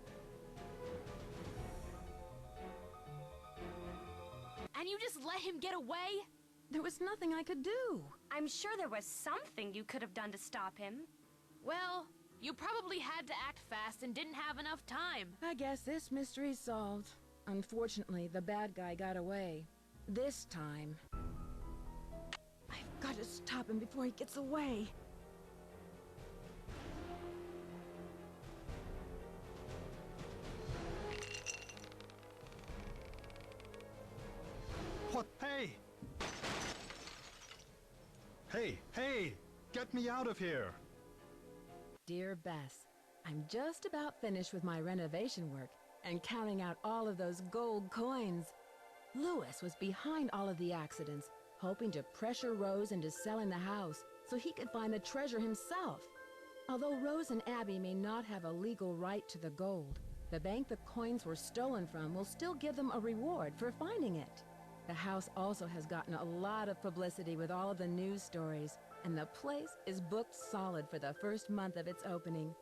And you just let him get away? There was nothing I could do. I'm sure there was something you could have done to stop him. Well, you probably had to act fast and didn't have enough time. I guess this mystery's solved. Unfortunately, the bad guy got away. This time. I've got to stop him before he gets away. What? Hey! Hey, hey! Get me out of here! Dear Bess, I'm just about finished with my renovation work and counting out all of those gold coins. Louis was behind all of the accidents, hoping to pressure Rose into selling the house so he could find the treasure himself. Although Rose and Abby may not have a legal right to the gold, the bank the coins were stolen from will still give them a reward for finding it. The house also has gotten a lot of publicity with all of the news stories, and the place is booked solid for the first month of its opening.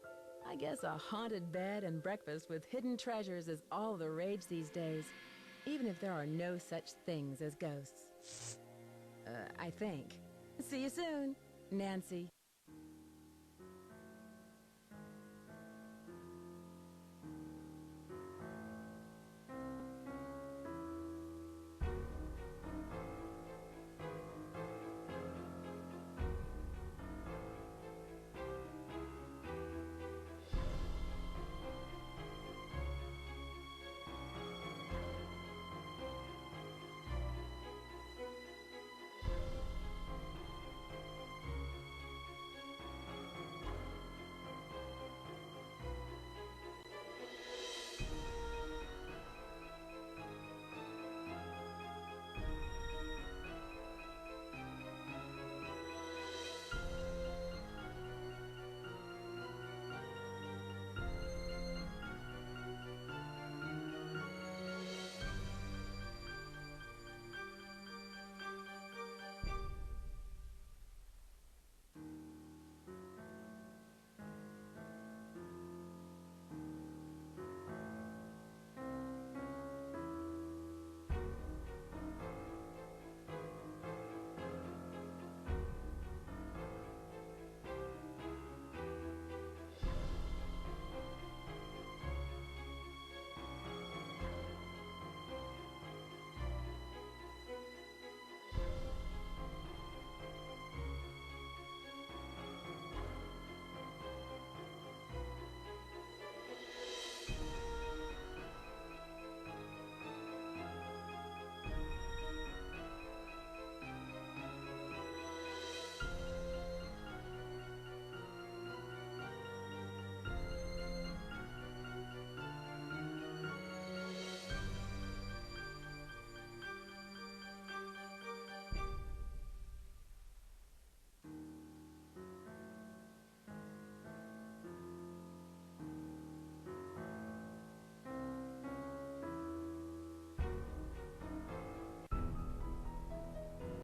I guess a haunted bed and breakfast with hidden treasures is all the rage these days, even if there are no such things as ghosts. I think. See you soon, Nancy.